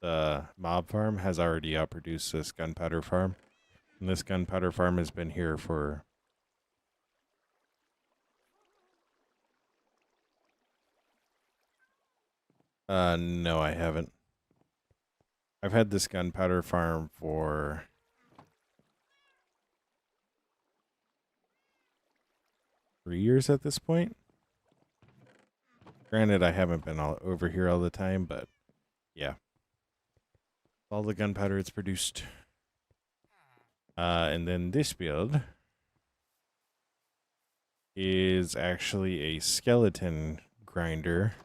the mob farm has already outproduced this gunpowder farm. And this gunpowder farm has been here for No, I haven't. I've had this gunpowder farm for 3 years at this point. Granted, I haven't been all over here all the time, but yeah. All the gunpowder it's produced. And then this build is actually a skeleton grinder.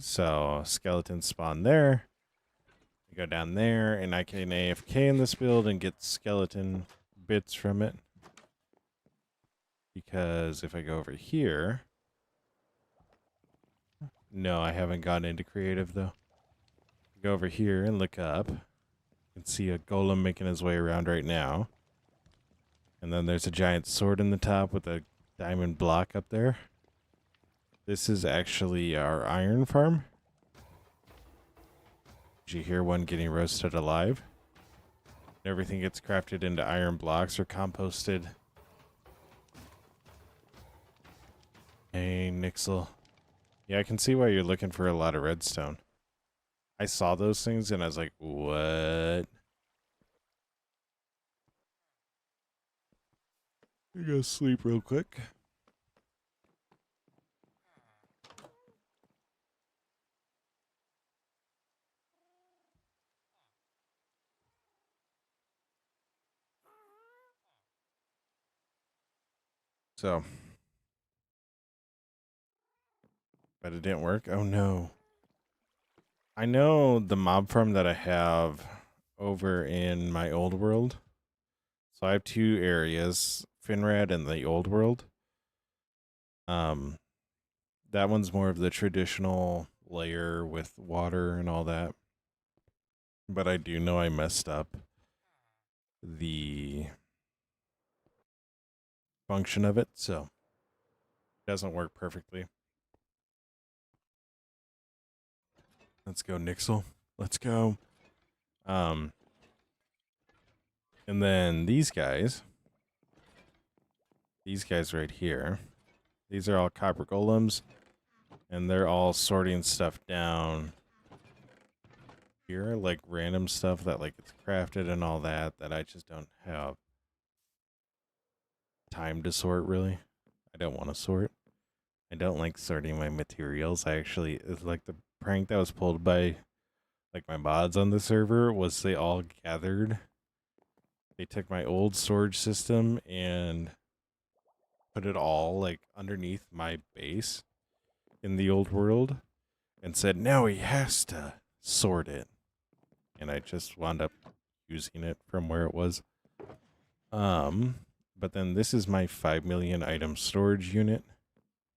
So skeleton spawn there. I go down there and I can AFK in this build and get skeleton bits from it. Because if I go over here, no, I haven't gotten into creative though. Go over here and look up. You can see a golem making his way around right now. And then there's a giant sword in the top with a diamond block up there. This is actually our iron farm. Did you hear one getting roasted alive? Everything gets crafted into iron blocks or composted. Hey, Nixel. Yeah, I can see why you're looking for a lot of redstone. I saw those things and I was like, what? I go sleep real quick. So, but it didn't work. Oh no. I know the mob farm that I have over in my old world. So I have two areas, Finred and the old world. That one's more of the traditional layer with water and all that. But I do know I messed up the function of it, so it doesn't work perfectly. Let's go, Nixel. Let's go. And then these guys right here, these are all copper golems, and they're all sorting stuff down here, like random stuff that like it's crafted and all that I just don't have time to sort really. I don't want to sort. I don't like sorting my materials. It's like the prank that was pulled by like my mods on the server was they all gathered. They took my old storage system and put it all like underneath my base in the old world and said, now he has to sort it. And I just wound up using it from where it was. But then this is my 5 million item storage unit,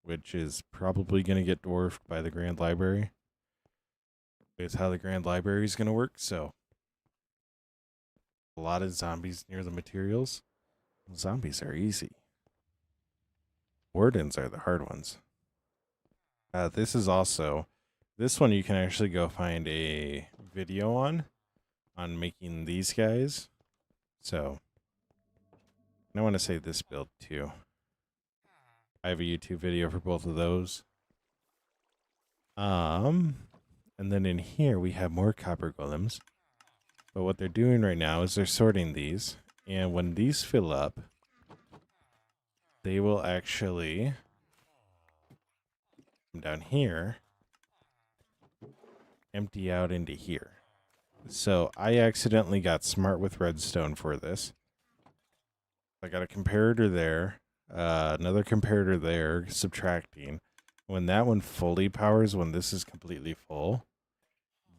which is probably going to get dwarfed by the Grand Library. It's how the Grand Library is going to work, so a lot of zombies near the materials. Zombies are easy. Wardens are the hard ones. This one you can actually go find a video on making these guys. So I want to say this build too. I have a YouTube video for both of those. And then in here we have more copper golems. But what they're doing right now is they're sorting these. And when these fill up, they will actually come down here, empty out into here. So I accidentally got smart with redstone for this. I got a comparator there, another comparator there, subtracting. When that one fully powers, when this is completely full,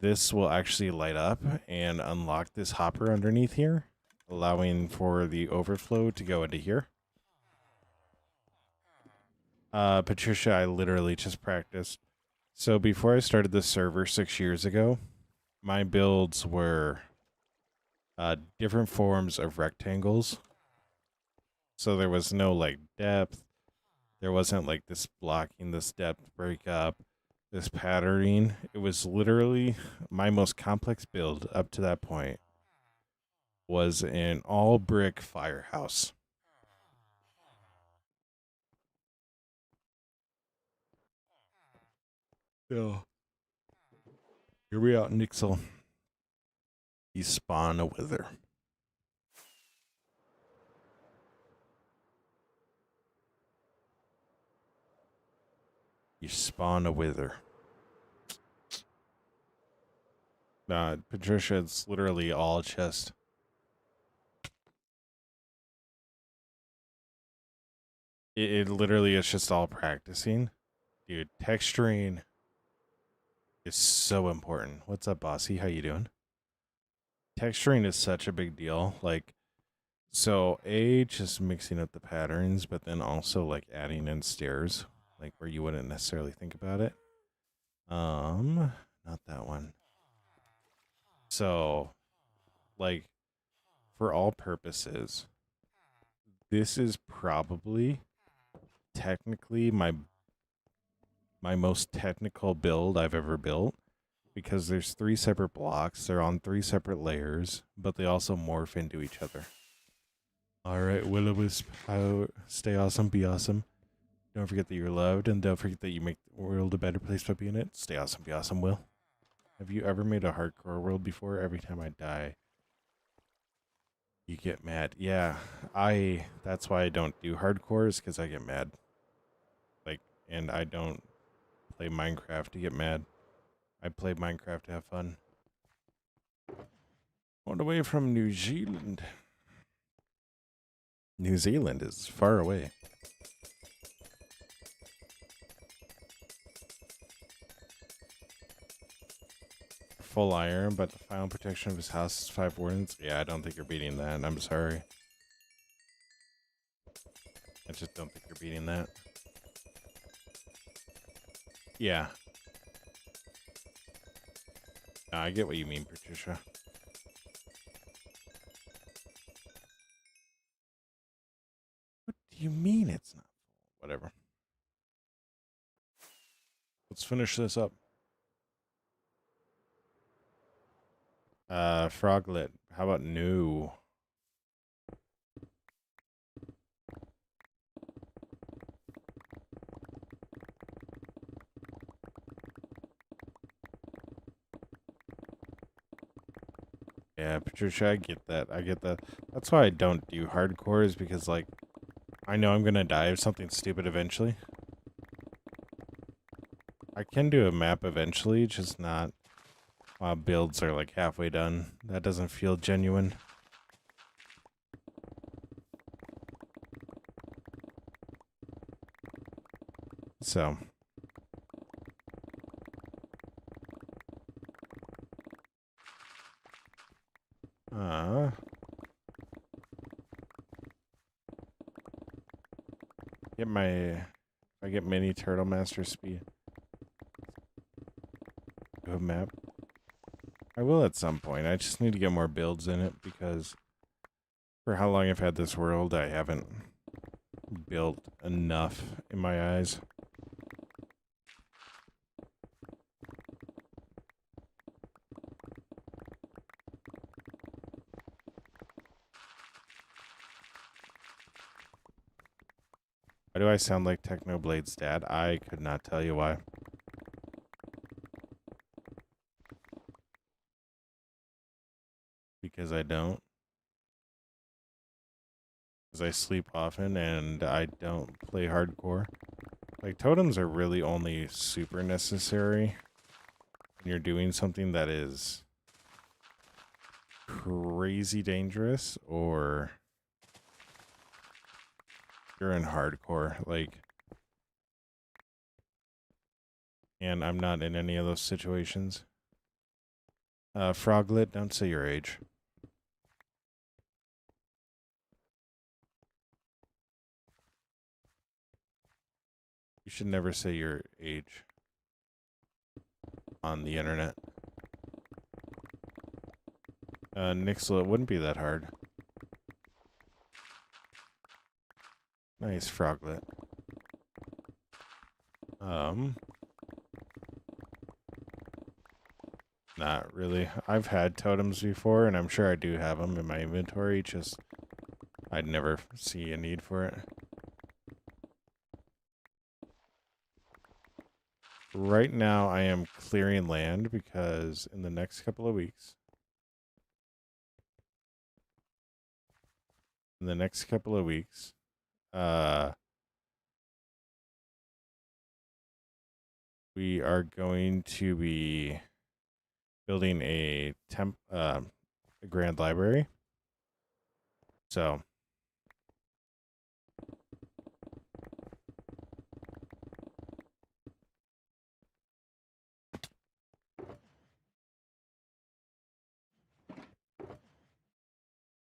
this will actually light up and unlock this hopper underneath here, allowing for the overflow to go into here. Patricia, I literally just practiced. So before I started the server 6 years ago, my builds were different forms of rectangles. So there was no like depth. There wasn't like this blocking, this depth breakup, this patterning. It was literally my most complex build up to that point was an all brick firehouse. So, here we are, Nixel. You spawn a wither. You spawn a wither. Patricia, it's literally all chest. It literally is just all practicing. Dude, texturing is so important. What's up, Bossy? How you doing? Texturing is such a big deal. Like, so just mixing up the patterns, but then also like adding in stairs, like where you wouldn't necessarily think about it. Not that one. So, like, for all purposes, this is probably technically my most technical build I've ever built, because there's 3 separate blocks. They're on 3 separate layers, but they also morph into each other. All right, Will-O-Wisp, stay awesome, be awesome. Don't forget that you're loved, and don't forget that you make the world a better place by being it. Stay awesome, be awesome, Will. Have you ever made a hardcore world before? Every time I die, you get mad. Yeah, that's why I don't do hardcores, because I get mad. Like, and I don't play Minecraft to get mad. I play Minecraft to have fun. On the way from New Zealand. New Zealand is far away. Full iron, but the final protection of his house is 5 wardens. Yeah, I don't think you're beating that. I'm sorry. I just don't think you're beating that. Yeah. No, I get what you mean, Patricia. What do you mean it's not full? Whatever. Let's finish this up. Froglet. How about no? Yeah, Patricia, I get that. I get that. That's why I don't do hardcores, because, like, I know I'm gonna die of something stupid eventually. I can do a map eventually, just not while builds are, like, halfway done. That doesn't feel genuine. So. If I get mini Turtle Master speed. Do a map. I will at some point. I just need to get more builds in it, because for how long I've had this world, I haven't built enough in my eyes. Why do I sound like Technoblade's dad? I could not tell you why. Because I don't. Because I sleep often and I don't play hardcore. Like, totems are really only super necessary when you're doing something that is crazy dangerous, or you're in hardcore, like, and I'm not in any of those situations. Froglet, don't say your age. You should never say your age on the internet. Nixel, it wouldn't be that hard. Nice, Froglet. Not really. I've had totems before, and I'm sure I do have them in my inventory, just I'd never see a need for it. Right now, I am clearing land because in the next couple of weeks, uh, we are going to be building a grand library. So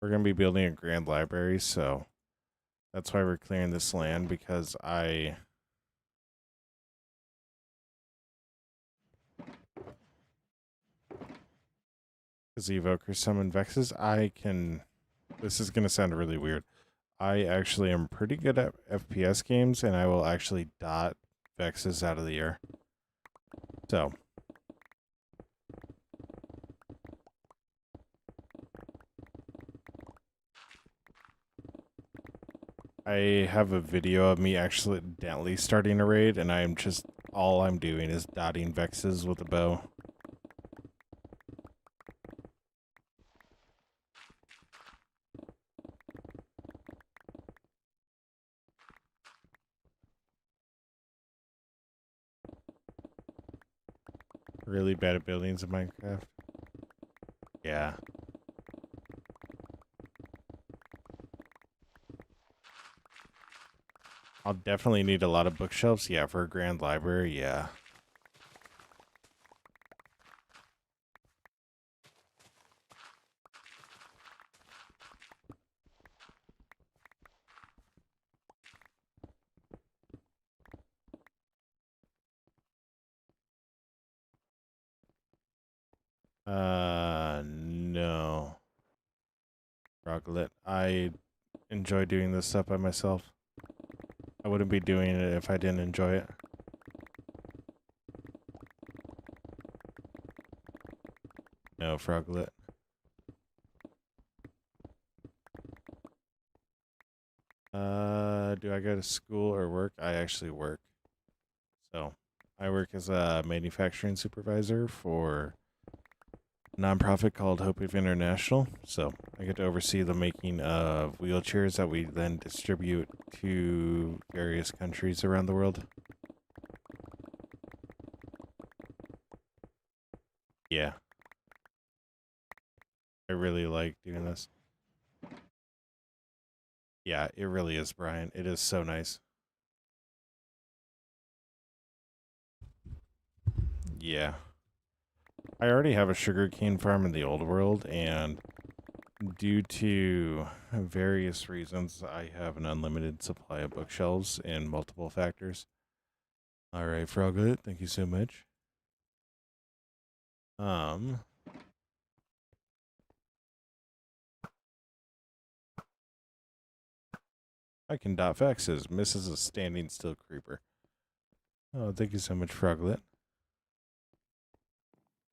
we're going to be building a grand library. So that's why we're clearing this land, because the evoker summon Vexes, this is going to sound really weird. I actually am pretty good at FPS games, and I will actually dot Vexes out of the air. So I have a video of me accidentally starting a raid, and all I'm doing is dotting Vexes with a bow. Really bad at buildings in Minecraft. Yeah. I'll definitely need a lot of bookshelves. Yeah, for a grand library, yeah. No. Rocklet. I enjoy doing this stuff by myself. I wouldn't be doing it if I didn't enjoy it. No, Froglet. Do I go to school or work? I actually work. So, I work as a manufacturing supervisor for a nonprofit called Hope of International. So, I get to oversee the making of wheelchairs that we then distribute to various countries around the world. Yeah. I really like doing this. Yeah, it really is, Brian. It is so nice. Yeah. I already have a sugarcane farm in the old world, and due to various reasons, I have an unlimited supply of bookshelves in multiple factors. All right, Froglet, thank you so much. I can dot faxes. Misses a standing still creeper. Oh, thank you so much, Froglet.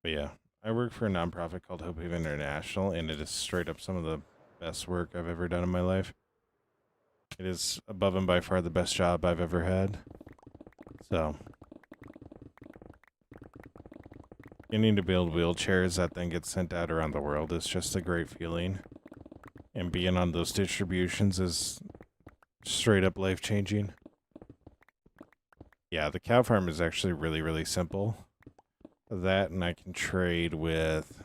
But yeah, I work for a nonprofit called Hope Haven International, and it is straight up some of the best work I've ever done in my life. It is above and by far the best job I've ever had. So, getting to build wheelchairs that then get sent out around the world is just a great feeling. And being on those distributions is straight up life changing. Yeah, the cow farm is actually really, really simple. That, and I can trade with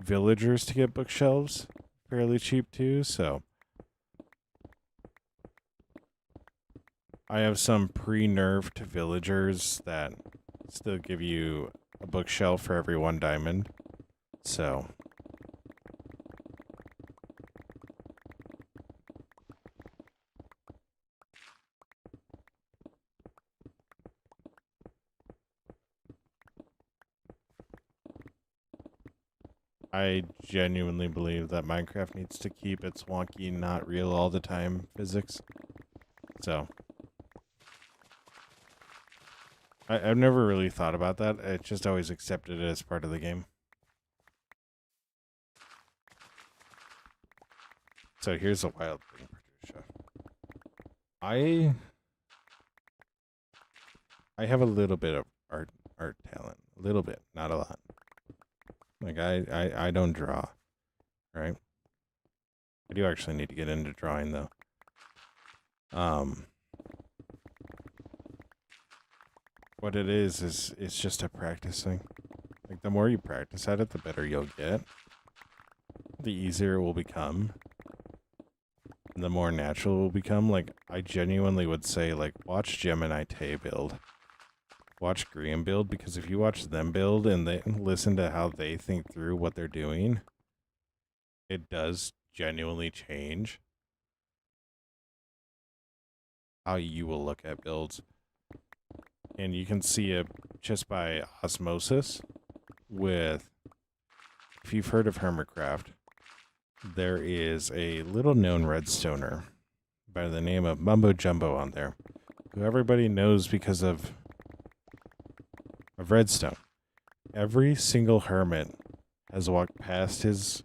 villagers to get bookshelves fairly cheap too, so I have some pre-nerfed villagers that still give you a bookshelf for every 1 diamond. So I genuinely believe that Minecraft needs to keep its wonky, not real all the time physics. So I've never really thought about that. I just always accepted it as part of the game. So here's a wild thing, Patricia. I have a little bit of art talent. A little bit, not a lot. Like I don't draw, right? I do actually need to get into drawing though. What it is it's just a practice thing. Like the more you practice at it, the better you'll get. The easier it will become. And the more natural it will become. Like I genuinely would say, like, watch Gemini Tay build. Watch Graham build, because if you watch them build and they listen to how they think through what they're doing, it does genuinely change how you will look at builds. And you can see it just by osmosis with, if you've heard of Kraft, there is a little known redstoner by the name of Mumbo Jumbo on there, who everybody knows because of redstone. Every single hermit has walked past his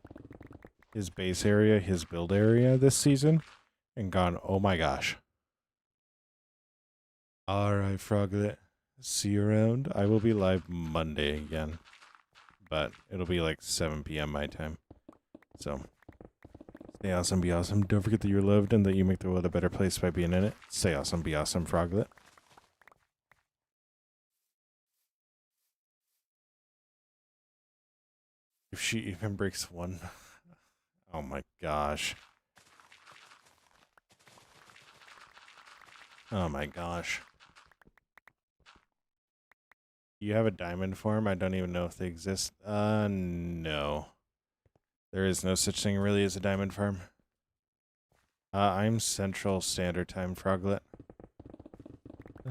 base area, his build area this season, and gone, oh my gosh. Alright, Froglet. See you around. I will be live Monday again, but it'll be like 7 p.m. my time. So, stay awesome, be awesome. Don't forget that you're loved and that you make the world a better place by being in it. Stay awesome, be awesome, Froglet. If she even breaks one. Oh my gosh. Oh my gosh. You have a diamond form? I don't even know if they exist. No. There is no such thing really as a diamond farm. I'm Central Standard Time, Froglet.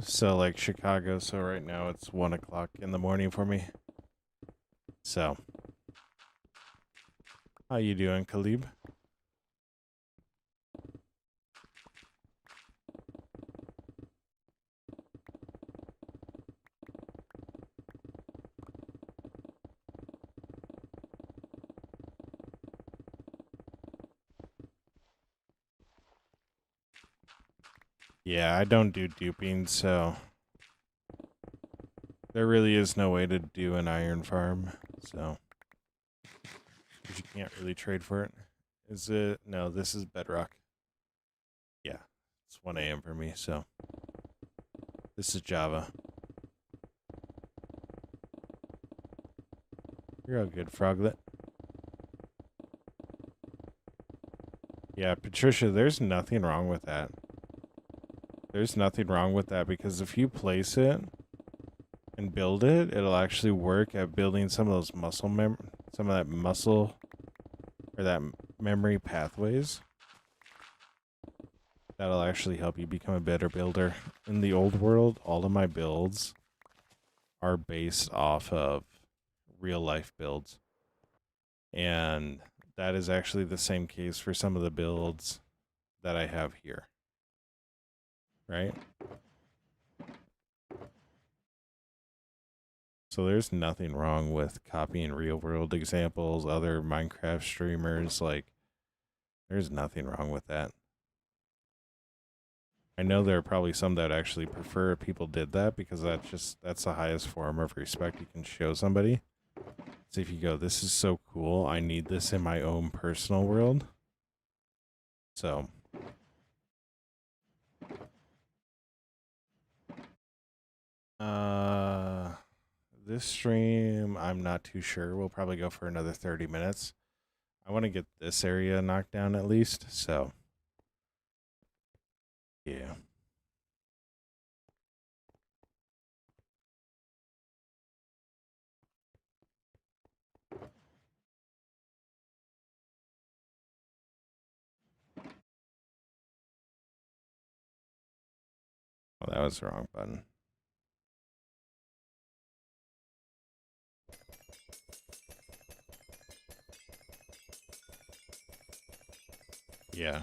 So, like Chicago, so right now it's 1 o'clock in the morning for me. So. How you doing, Khalib? Yeah, I don't do duping, so there really is no way to do an iron farm, so you can't really trade for it. Is it? No, this is bedrock. Yeah, it's 1 a.m. for me, so this is Java. You're all good, Froglet. Yeah, Patricia, there's nothing wrong with that. There's nothing wrong with that, because if you place it and build it, it'll actually work at building some of those some of that muscle or that memory pathways. That'll actually help you become a better builder. In the old world, all of my builds are based off of real life builds. And that is actually the same case for some of the builds that I have here. Right? So there's nothing wrong with copying real world examples, other Minecraft streamers, like there's nothing wrong with that. I know there are probably some that actually prefer people did that, because that's the highest form of respect you can show somebody. So if you go, this is so cool, I need this in my own personal world. So this stream, I'm not too sure. We'll probably go for another 30 minutes. I want to get this area knocked down at least, so yeah. Oh, that was the wrong button. Yeah.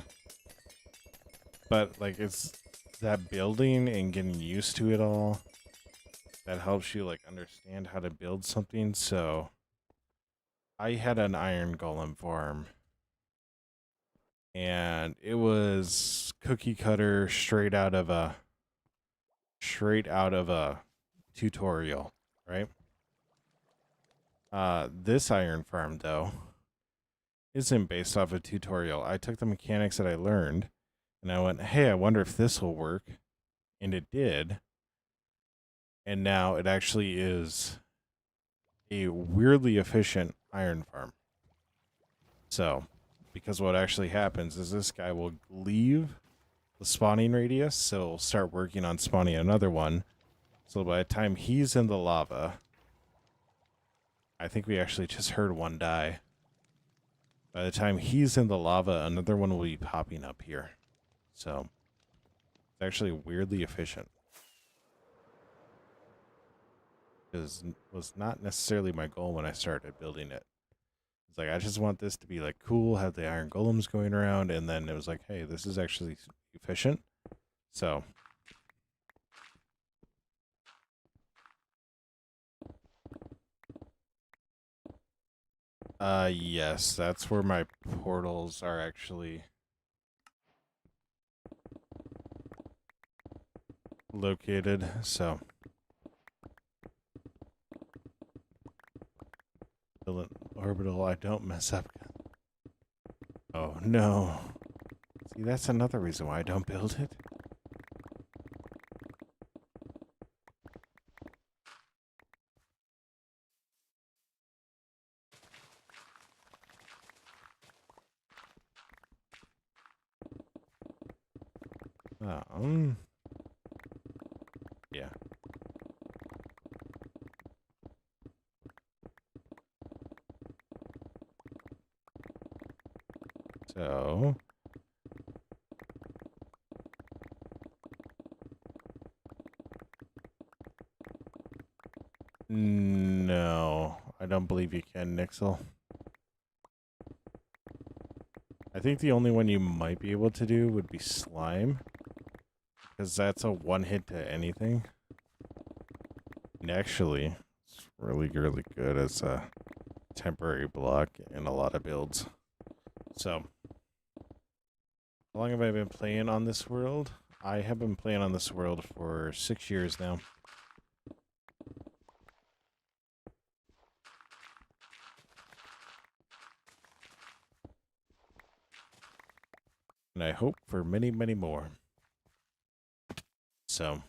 But, like, it's that building and getting used to it all that helps you, like, understand how to build something. So, I had an iron golem farm, and it was cookie cutter straight out of a tutorial, right? This iron farm, though, isn't based off a tutorial. I took the mechanics that I learned, and I went, hey, I wonder if this will work. And it did. And now it actually is a weirdly efficient iron farm. So, because what actually happens is this guy will leave the spawning radius, so we'll start working on spawning another one. So by the time he's in the lava, I think we actually just heard one die. By the time he's in the lava, another one will be popping up here. So it's actually weirdly efficient. Because it was not necessarily my goal when I started building it. It's like, I just want this to be like cool, have the iron golems going around, and then it was like, hey, this is actually efficient. So yes, that's where my portals are actually located. So orbital, I don't mess up. Oh no. See, that's another reason why I don't build it. Yeah. So no, I don't believe you can, Nixel. I think the only one you might be able to do would be slime, because that's a one hit to anything. And actually, it's really, really good as a temporary block in a lot of builds. So, how long have I been playing on this world? I have been playing on this world for 6 years now. And I hope for many, many more. So,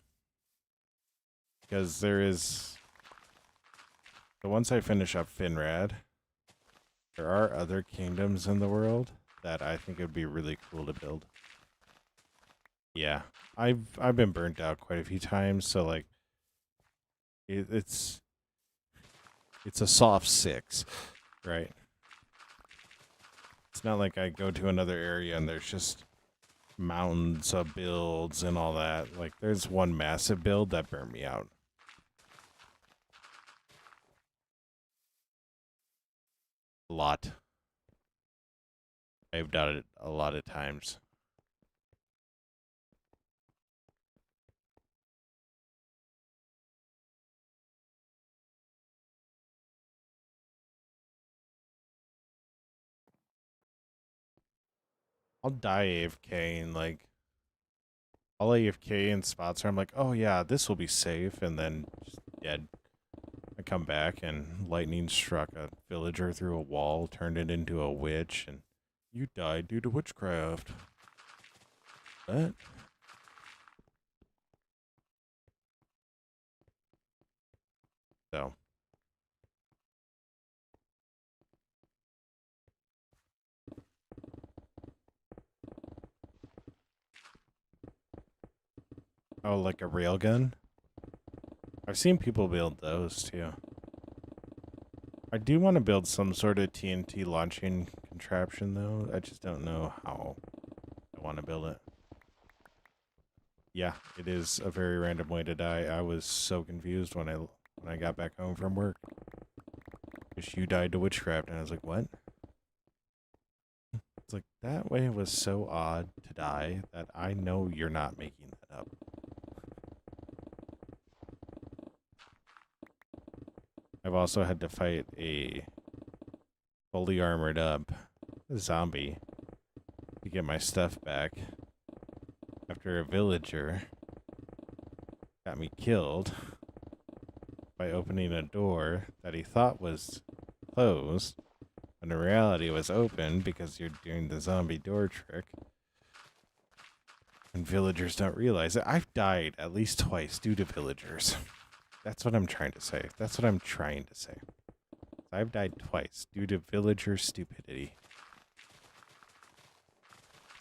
because there is... So once I finish up Finred, there are other kingdoms in the world that I think would be really cool to build. Yeah, I've been burnt out quite a few times, so like it's a soft 6, right? It's not like I go to another area and there's just mountains of builds and all that. Like there's one massive build that burnt me out. A lot. I've done it a lot of times. I'll die AFK and like I'll AFK in spots where I'm like, oh yeah, this will be safe, and then just dead. I come back and lightning struck a villager through a wall, turned it into a witch, and you died due to witchcraft. What? So. Oh, like a railgun? I've seen people build those too. I do want to build some sort of TNT launching contraption though. I just don't know how I want to build it. Yeah, it is a very random way to die. I was so confused when I got back home from work. Because you died to witchcraft, and I was like, what? It's like, that way was so odd to die that I know you're not making that up. I've also had to fight a fully armored up zombie to get my stuff back after a villager got me killed by opening a door that he thought was closed, when in reality it was open because you're doing the zombie door trick. And villagers don't realize it. I've died at least twice due to villagers. That's what I'm trying to say. That's what I'm trying to say. I've died twice due to villager stupidity.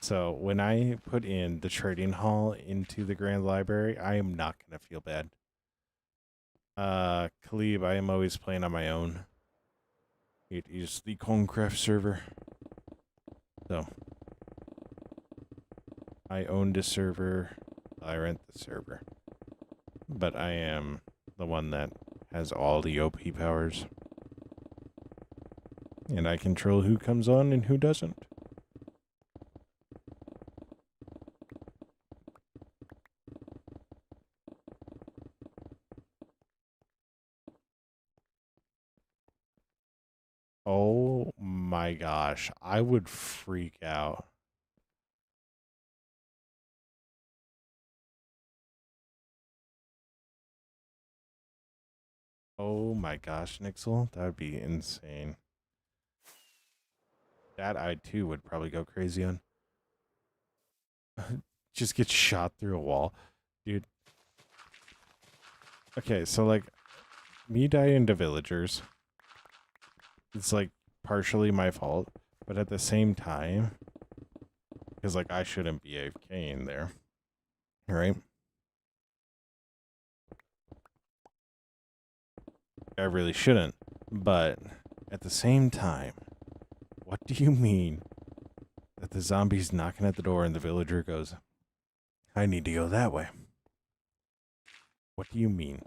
So when I put in the trading hall into the Grand Library, I am not going to feel bad. Khalib, I am always playing on my own. It is the Kraft server. So I own the server. I rent the server. But I am the one that has all the OP powers. And I control who comes on and who doesn't. Oh my gosh, I would freak out. Oh my gosh, Nixel, that would be insane. That I too would probably go crazy on. Just get shot through a wall. Dude. Okay, so like, me dying to villagers, it's like partially my fault, but at the same time, because like I shouldn't be AFKing there, right? I really shouldn't, but at the same time, what do you mean that the zombie's knocking at the door and the villager goes, I need to go that way? What do you mean?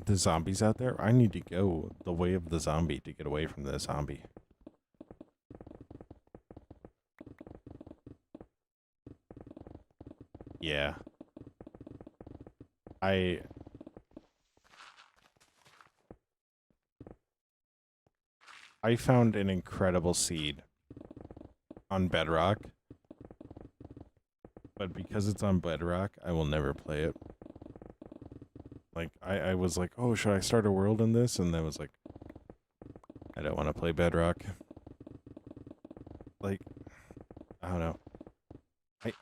The zombies out there? I need to go the way of the zombie to get away from the zombie. Yeah. I found an incredible seed on Bedrock, but because it's on Bedrock, I will never play it. Like, I was like, oh, should I start a world in this? And I was like, I don't want to play Bedrock. Like, I don't know.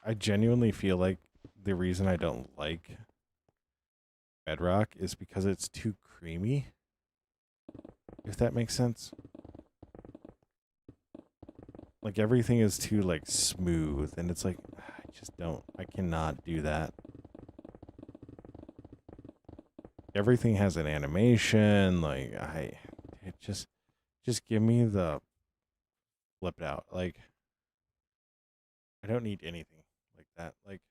I genuinely feel like the reason I don't like Bedrock is because it's too creamy. If that makes sense. Like, everything is too, like, smooth. And it's like, I cannot do that. Everything has an animation. Like, just give me the flipped out. Like, I don't need anything like that. Like,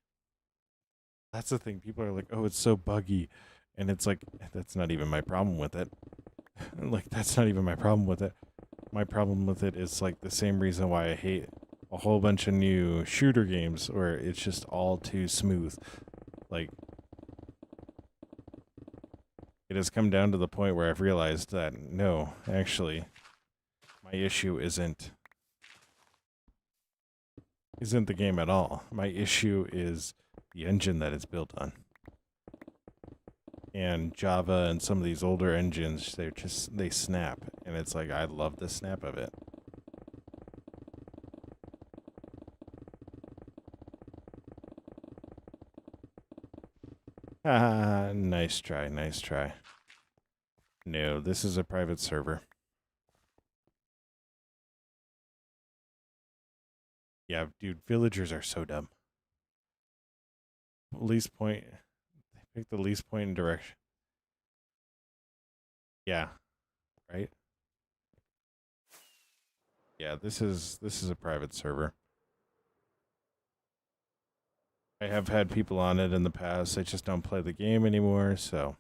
that's the thing. People are like, oh, it's so buggy. And it's like, that's not even my problem with it. Like, that's not even my problem with it. My problem with it is like the same reason why I hate a whole bunch of new shooter games where it's just all too smooth. Like, it has come down to the point where I've realized that no, actually, my issue isn't the game at all. My issue is the engine that it's built on. And Java and some of these older engines, they snap. And it's like, I love the snap of it. Ah, nice try, nice try. No, this is a private server. Yeah, dude, villagers are so dumb. Least point. They pick the least point in direction. Yeah, right? Yeah, this is a private server. I have had people on it in the past. They just don't play the game anymore, so.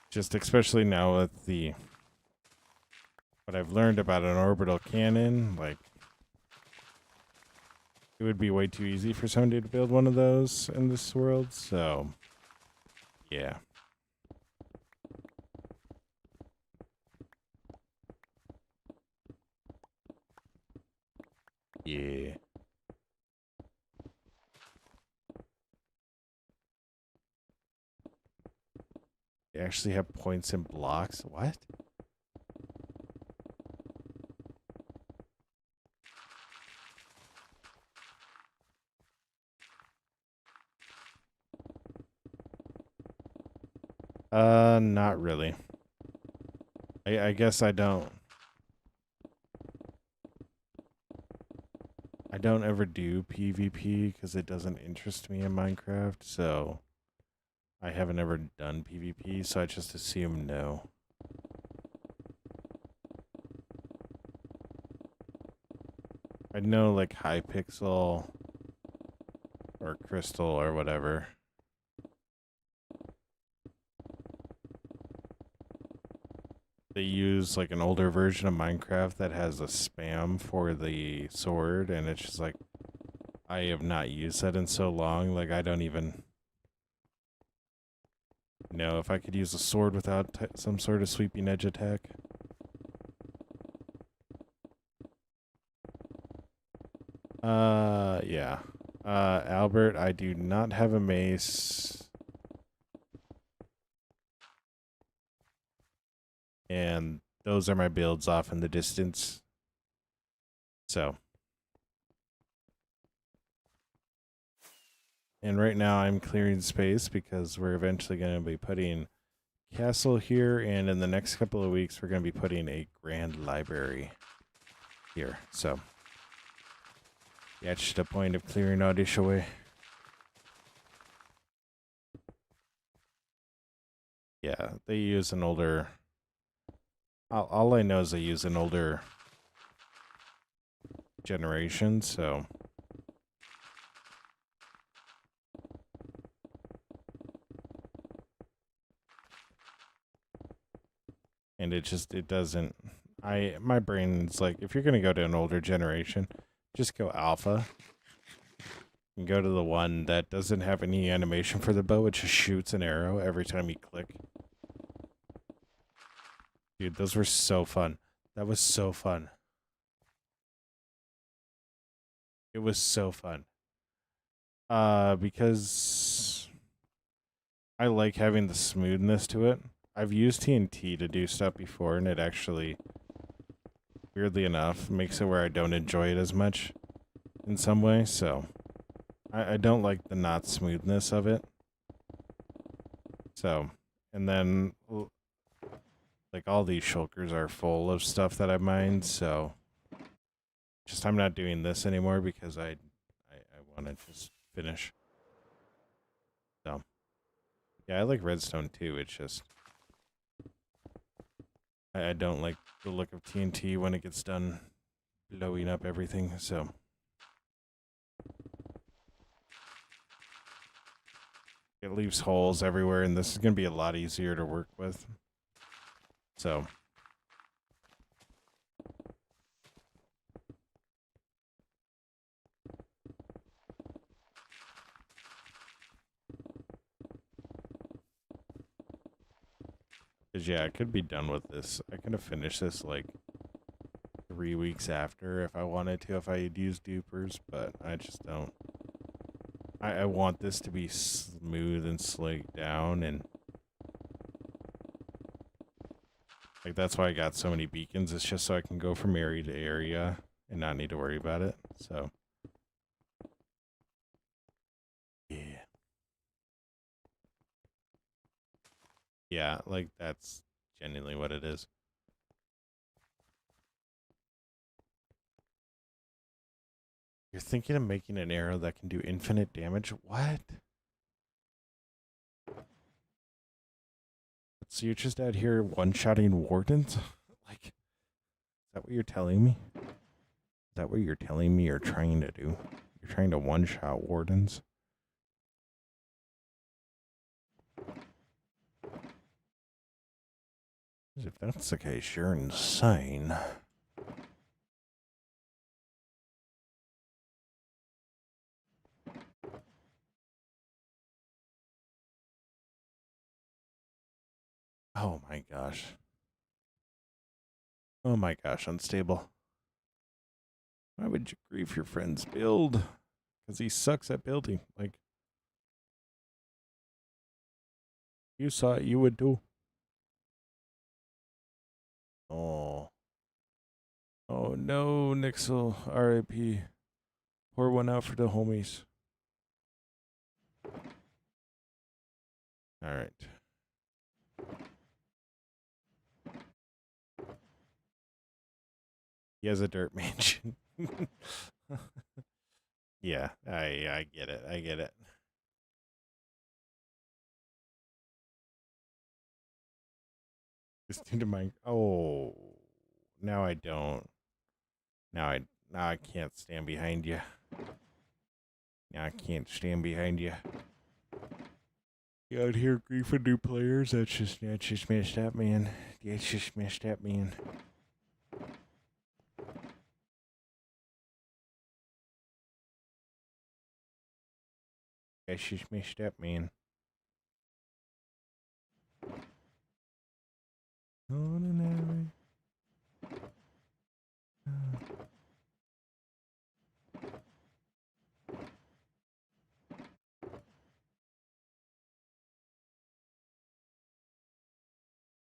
Just especially now with what I've learned about an orbital cannon, like, it would be way too easy for somebody to build one of those in this world, so yeah. Yeah. They actually have points and blocks. What? Not really. I guess I don't. I don't ever do PvP because it doesn't interest me in Minecraft, so I haven't ever done PvP, so I just assume no. I know like Hypixel or Crystal or whatever. They use like an older version of Minecraft that has a spam for the sword, and it's just like I have not used that in so long. Like I don't even know if I could use a sword without some sort of sweeping edge attack. Yeah. Albert, I do not have a mace. And those are my builds off in the distance. So. And right now I'm clearing space because we're eventually going to be putting castle here, and in the next couple of weeks we're going to be putting a grand library here. So yeah, it's just a point of clearing all this away. Yeah, they use an older. All I know is they use an older generation, so. And it doesn't. My brain's like, if you're gonna go to an older generation, just go alpha. And go to the one that doesn't have any animation for the bow. It just shoots an arrow every time you click. Dude, those were so fun. That was so fun. It was so fun. Because I like having the smoothness to it. I've used TNT to do stuff before, and it actually, weirdly enough, makes it where I don't enjoy it as much in some way, so I don't like the not smoothness of it. So, and then like all these shulkers are full of stuff that I mined, so just I'm not doing this anymore because I want to just finish. So, yeah, I like redstone too. It's just I don't like the look of TNT when it gets done blowing up everything, so. It leaves holes everywhere, and this is going to be a lot easier to work with. So. Because, yeah, I could be done with this. I could have finished this, like, 3 weeks after if I wanted to, if I had used dupers, but I just don't. I want this to be smooth and slicked down, and like that's why I got so many beacons. It's just so I can go from area to area and not need to worry about it. So yeah, yeah, like that's genuinely what it is. You're thinking of making an arrow that can do infinite damage? What? So you're just out here one-shotting wardens? Like, is that what you're telling me? Is that what you're telling me you're trying to do? You're trying to one-shot wardens? If that's the case, you're insane. Oh my gosh. Oh my gosh, unstable. Why would you grief your friend's build? Because he sucks at building. Like, you saw it, you would too. Oh. Oh no, Nixel, RIP. Pour one out for the homies. Alright. He has a dirt mansion. Yeah, I get it. I get it. Just into my now I don't. Now I can't stand behind you. Now I can't stand behind you. You out here griefing new players? That's just messed up, man. That's just messed up, man. That's just messed up, man.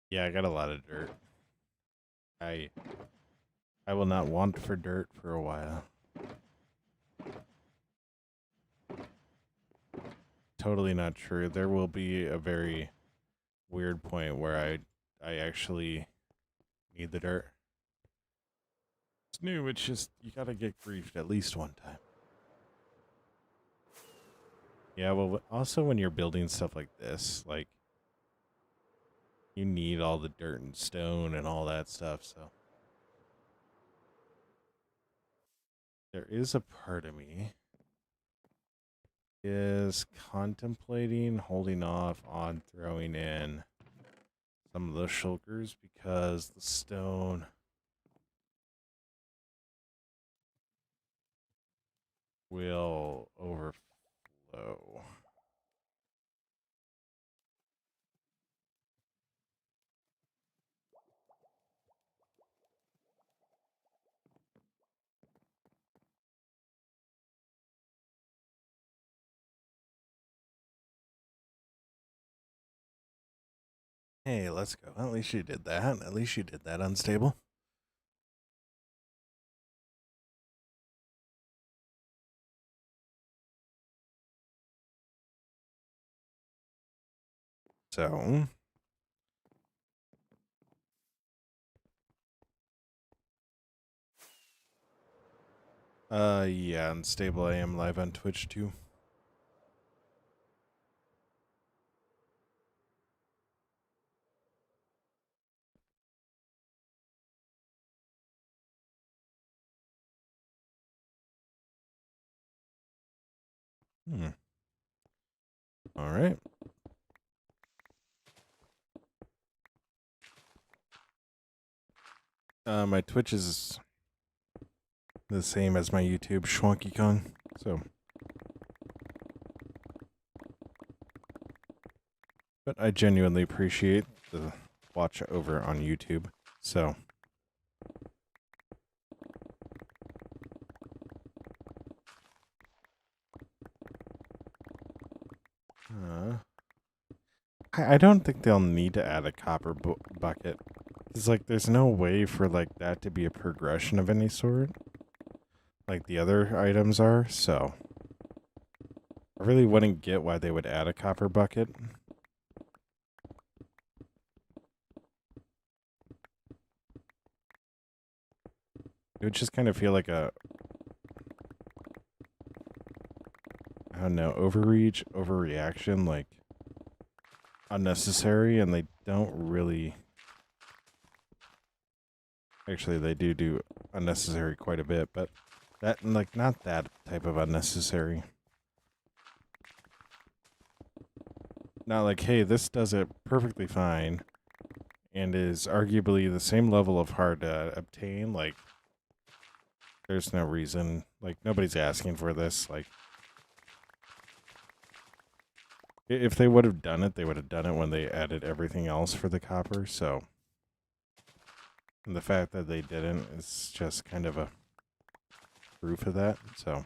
Yeah, I got a lot of dirt. I will not want for dirt for a while. Totally not true. There will be a very weird point where I actually need the dirt. It's new, it's just you gotta get griefed at least one time. Yeah, well also when you're building stuff like this, like you need all the dirt and stone and all that stuff, so there is a part of me is contemplating holding off on throwing in some of those shulkers because the stone will overflow. Hey, let's go. At least you did that. At least you did that, unstable. So, yeah, unstable. I am live on Twitch too. All right. My Twitch is the same as my YouTube, Schwonky Kong. So, but I genuinely appreciate the watch over on YouTube. So, I don't think they'll need to add a copper bucket. It's like there's no way for like that to be a progression of any sort, like the other items are. So, I really wouldn't get why they would add a copper bucket. It would just kind of feel like a, I don't know, overreach, overreaction, like unnecessary, and they don't really. Actually, they do unnecessary quite a bit, but that, like, not that type of unnecessary. Not like, hey, this does it perfectly fine and is arguably the same level of hard to obtain. Like, there's no reason. Like, nobody's asking for this. Like, if they would have done it, they would have done it when they added everything else for the copper, so. And the fact that they didn't is just kind of a proof of that. So.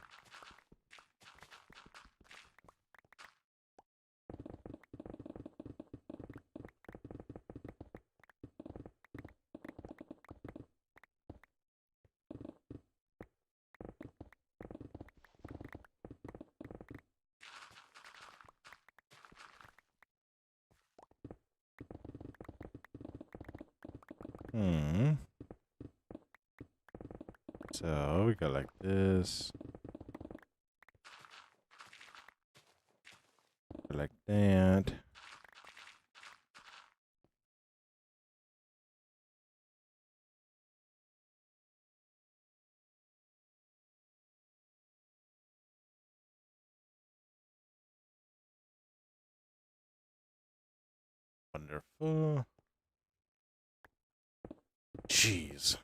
So we go like this. Like that. Wonderful. Jeez.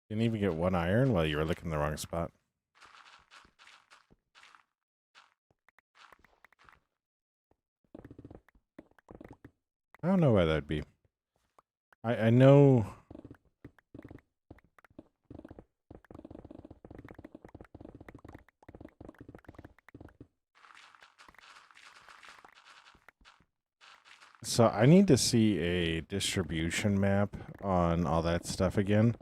Didn't even get one iron while you were looking in the wrong spot. I don't know why that'd be. I know. So I need to see a distribution map on all that stuff again.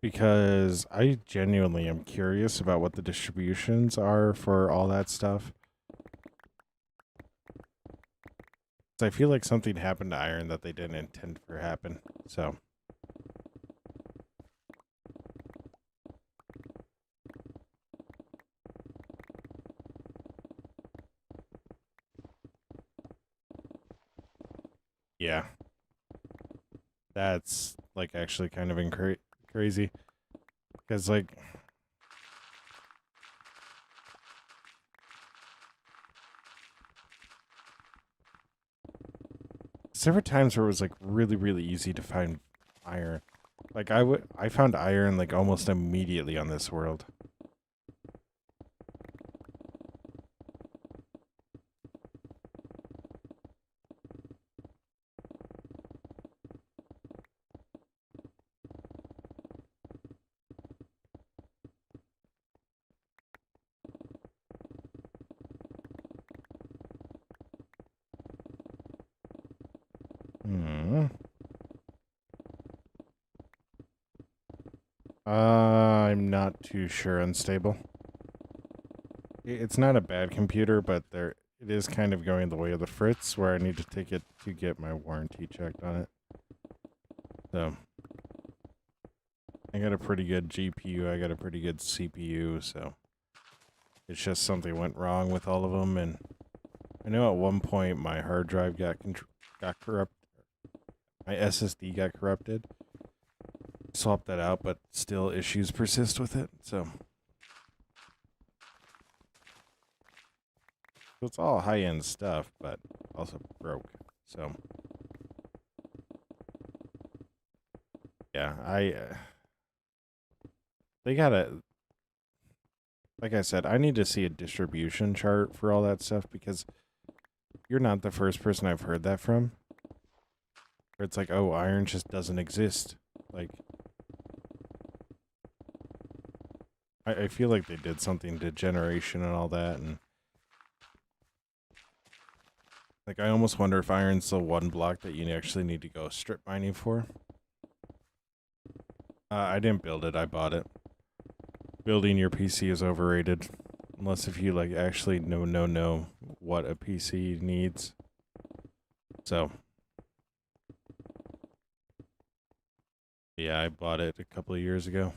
Because I genuinely am curious about what the distributions are for all that stuff. I feel like something happened to iron that they didn't intend for happen. So. Yeah. That's like actually kind of crazy. Because like. There were times where it was like really, really easy to find iron. Like I found iron like almost immediately on this world. I'm not too sure. Unstable. It's not a bad computer, but it is kind of going the way of the Fritz, where I need to take it to get my warranty checked on it. So I got a pretty good GPU. I got a pretty good CPU. So it's just something went wrong with all of them, and I know at one point my hard drive got corrupted. My SSD got corrupted. Swapped that out, but still issues persist with it. So it's all high-end stuff, but also broke. So yeah, they gotta. Like I said, I need to see a distribution chart for all that stuff because you're not the first person I've heard that from. Where it's like, oh, iron just doesn't exist. Like, I feel like they did something to generation and all that, and like I almost wonder if iron's the one block that you actually need to go strip mining for. I didn't build it, I bought it. Building your PC is overrated. Unless if you like actually know what a PC needs. So yeah, I bought it a couple of years ago.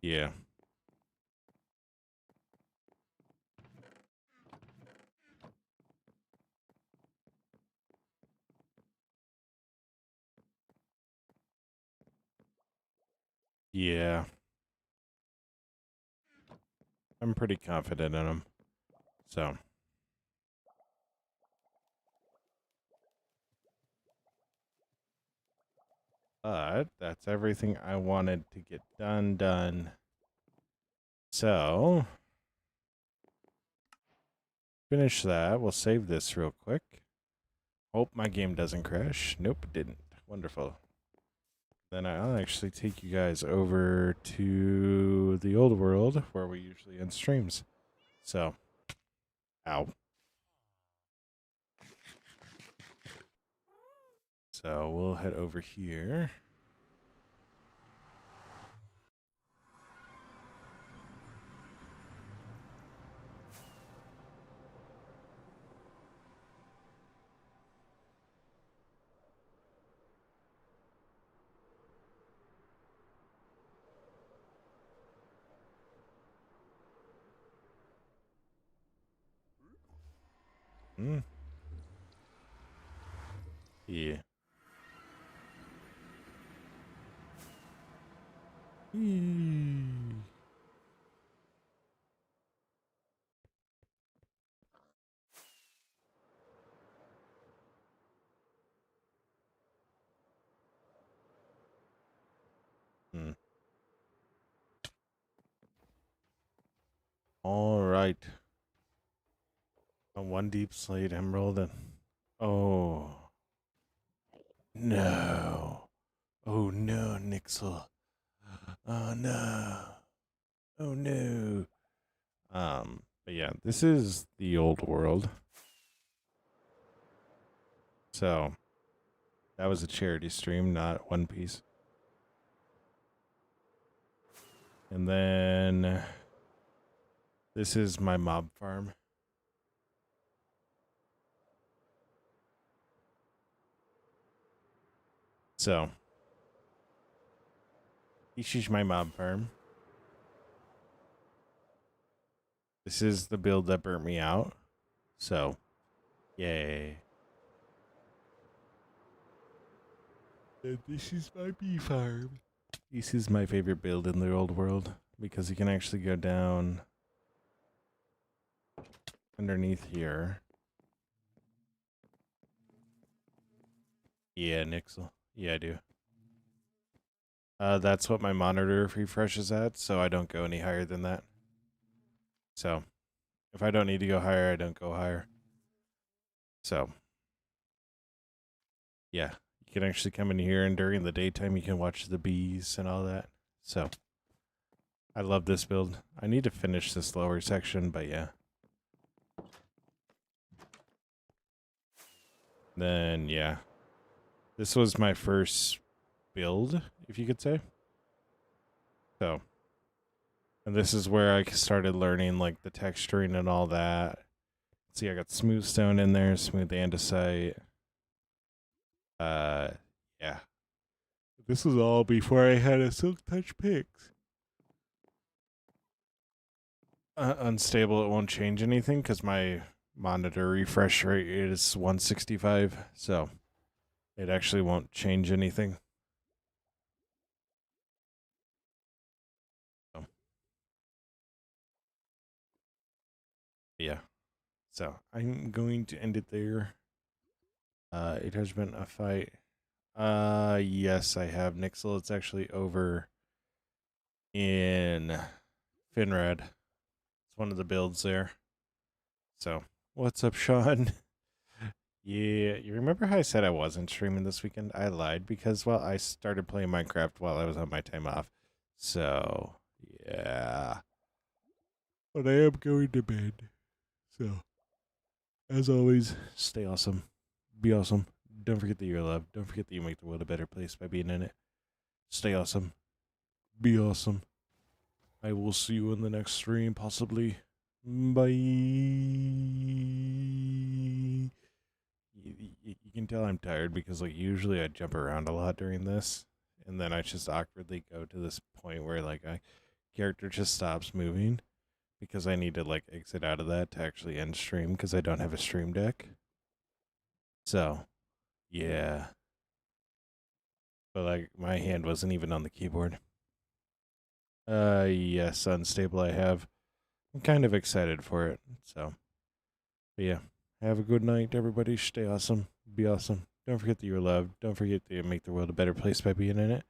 Yeah. Yeah. I'm pretty confident in them. So But that's everything I wanted to get done. So, finish that. We'll save this real quick. Hope my game doesn't crash. Nope, it didn't. Wonderful. Then I'll actually take you guys over to the old world where we usually end streams. So, ow. So we'll head over here. Hmm. Yeah. Hmm. All right. A one deep slate emerald and oh no. Oh no, Nixel. Oh no. Oh no. But yeah, this is the old world. So that was a charity stream, not One Piece. And then this is my mob farm. So this is my mob farm. This is the build that burnt me out. So, yay. And this is my bee farm. This is my favorite build in the old world because you can actually go down underneath here. Yeah, Nixel. Yeah, I do. That's what my monitor refreshes at, so I don't go any higher than that. So, if I don't need to go higher, I don't go higher. So, yeah, you can actually come in here, and during the daytime, you can watch the bees and all that. So, I love this build. I need to finish this lower section, but yeah. Then, yeah. This was my first build, if you could say. So, and this is where I started learning, like, the texturing and all that. See, I got smooth stone in there, smooth andesite. Yeah. This was all before I had a silk touch picks. Unstable, it won't change anything because my monitor refresh rate is 165, so it actually won't change anything. So, yeah. So I'm going to end it there. It has been a fight. Yes, I have Nixel. It's actually over in Finred. It's one of the builds there. So, what's up, Sean? Yeah, you remember how I said I wasn't streaming this weekend? I lied because, well, I started playing Minecraft while I was on my time off. So, yeah. But I am going to bed. So, as always, stay awesome. Be awesome. Don't forget that you're loved. Don't forget that you make the world a better place by being in it. Stay awesome. Be awesome. I will see you in the next stream, possibly. Bye. You can tell I'm tired because, like, usually I jump around a lot during this, and then I just awkwardly go to this point where, like, a character just stops moving because I need to, like, exit out of that to actually end stream because I don't have a stream deck. So, yeah. But, like, my hand wasn't even on the keyboard. Yes, unstable I have. I'm kind of excited for it, so. But yeah, have a good night, everybody. Stay awesome. Be awesome. Don't forget that you're loved. Don't forget that you make the world a better place by being in it.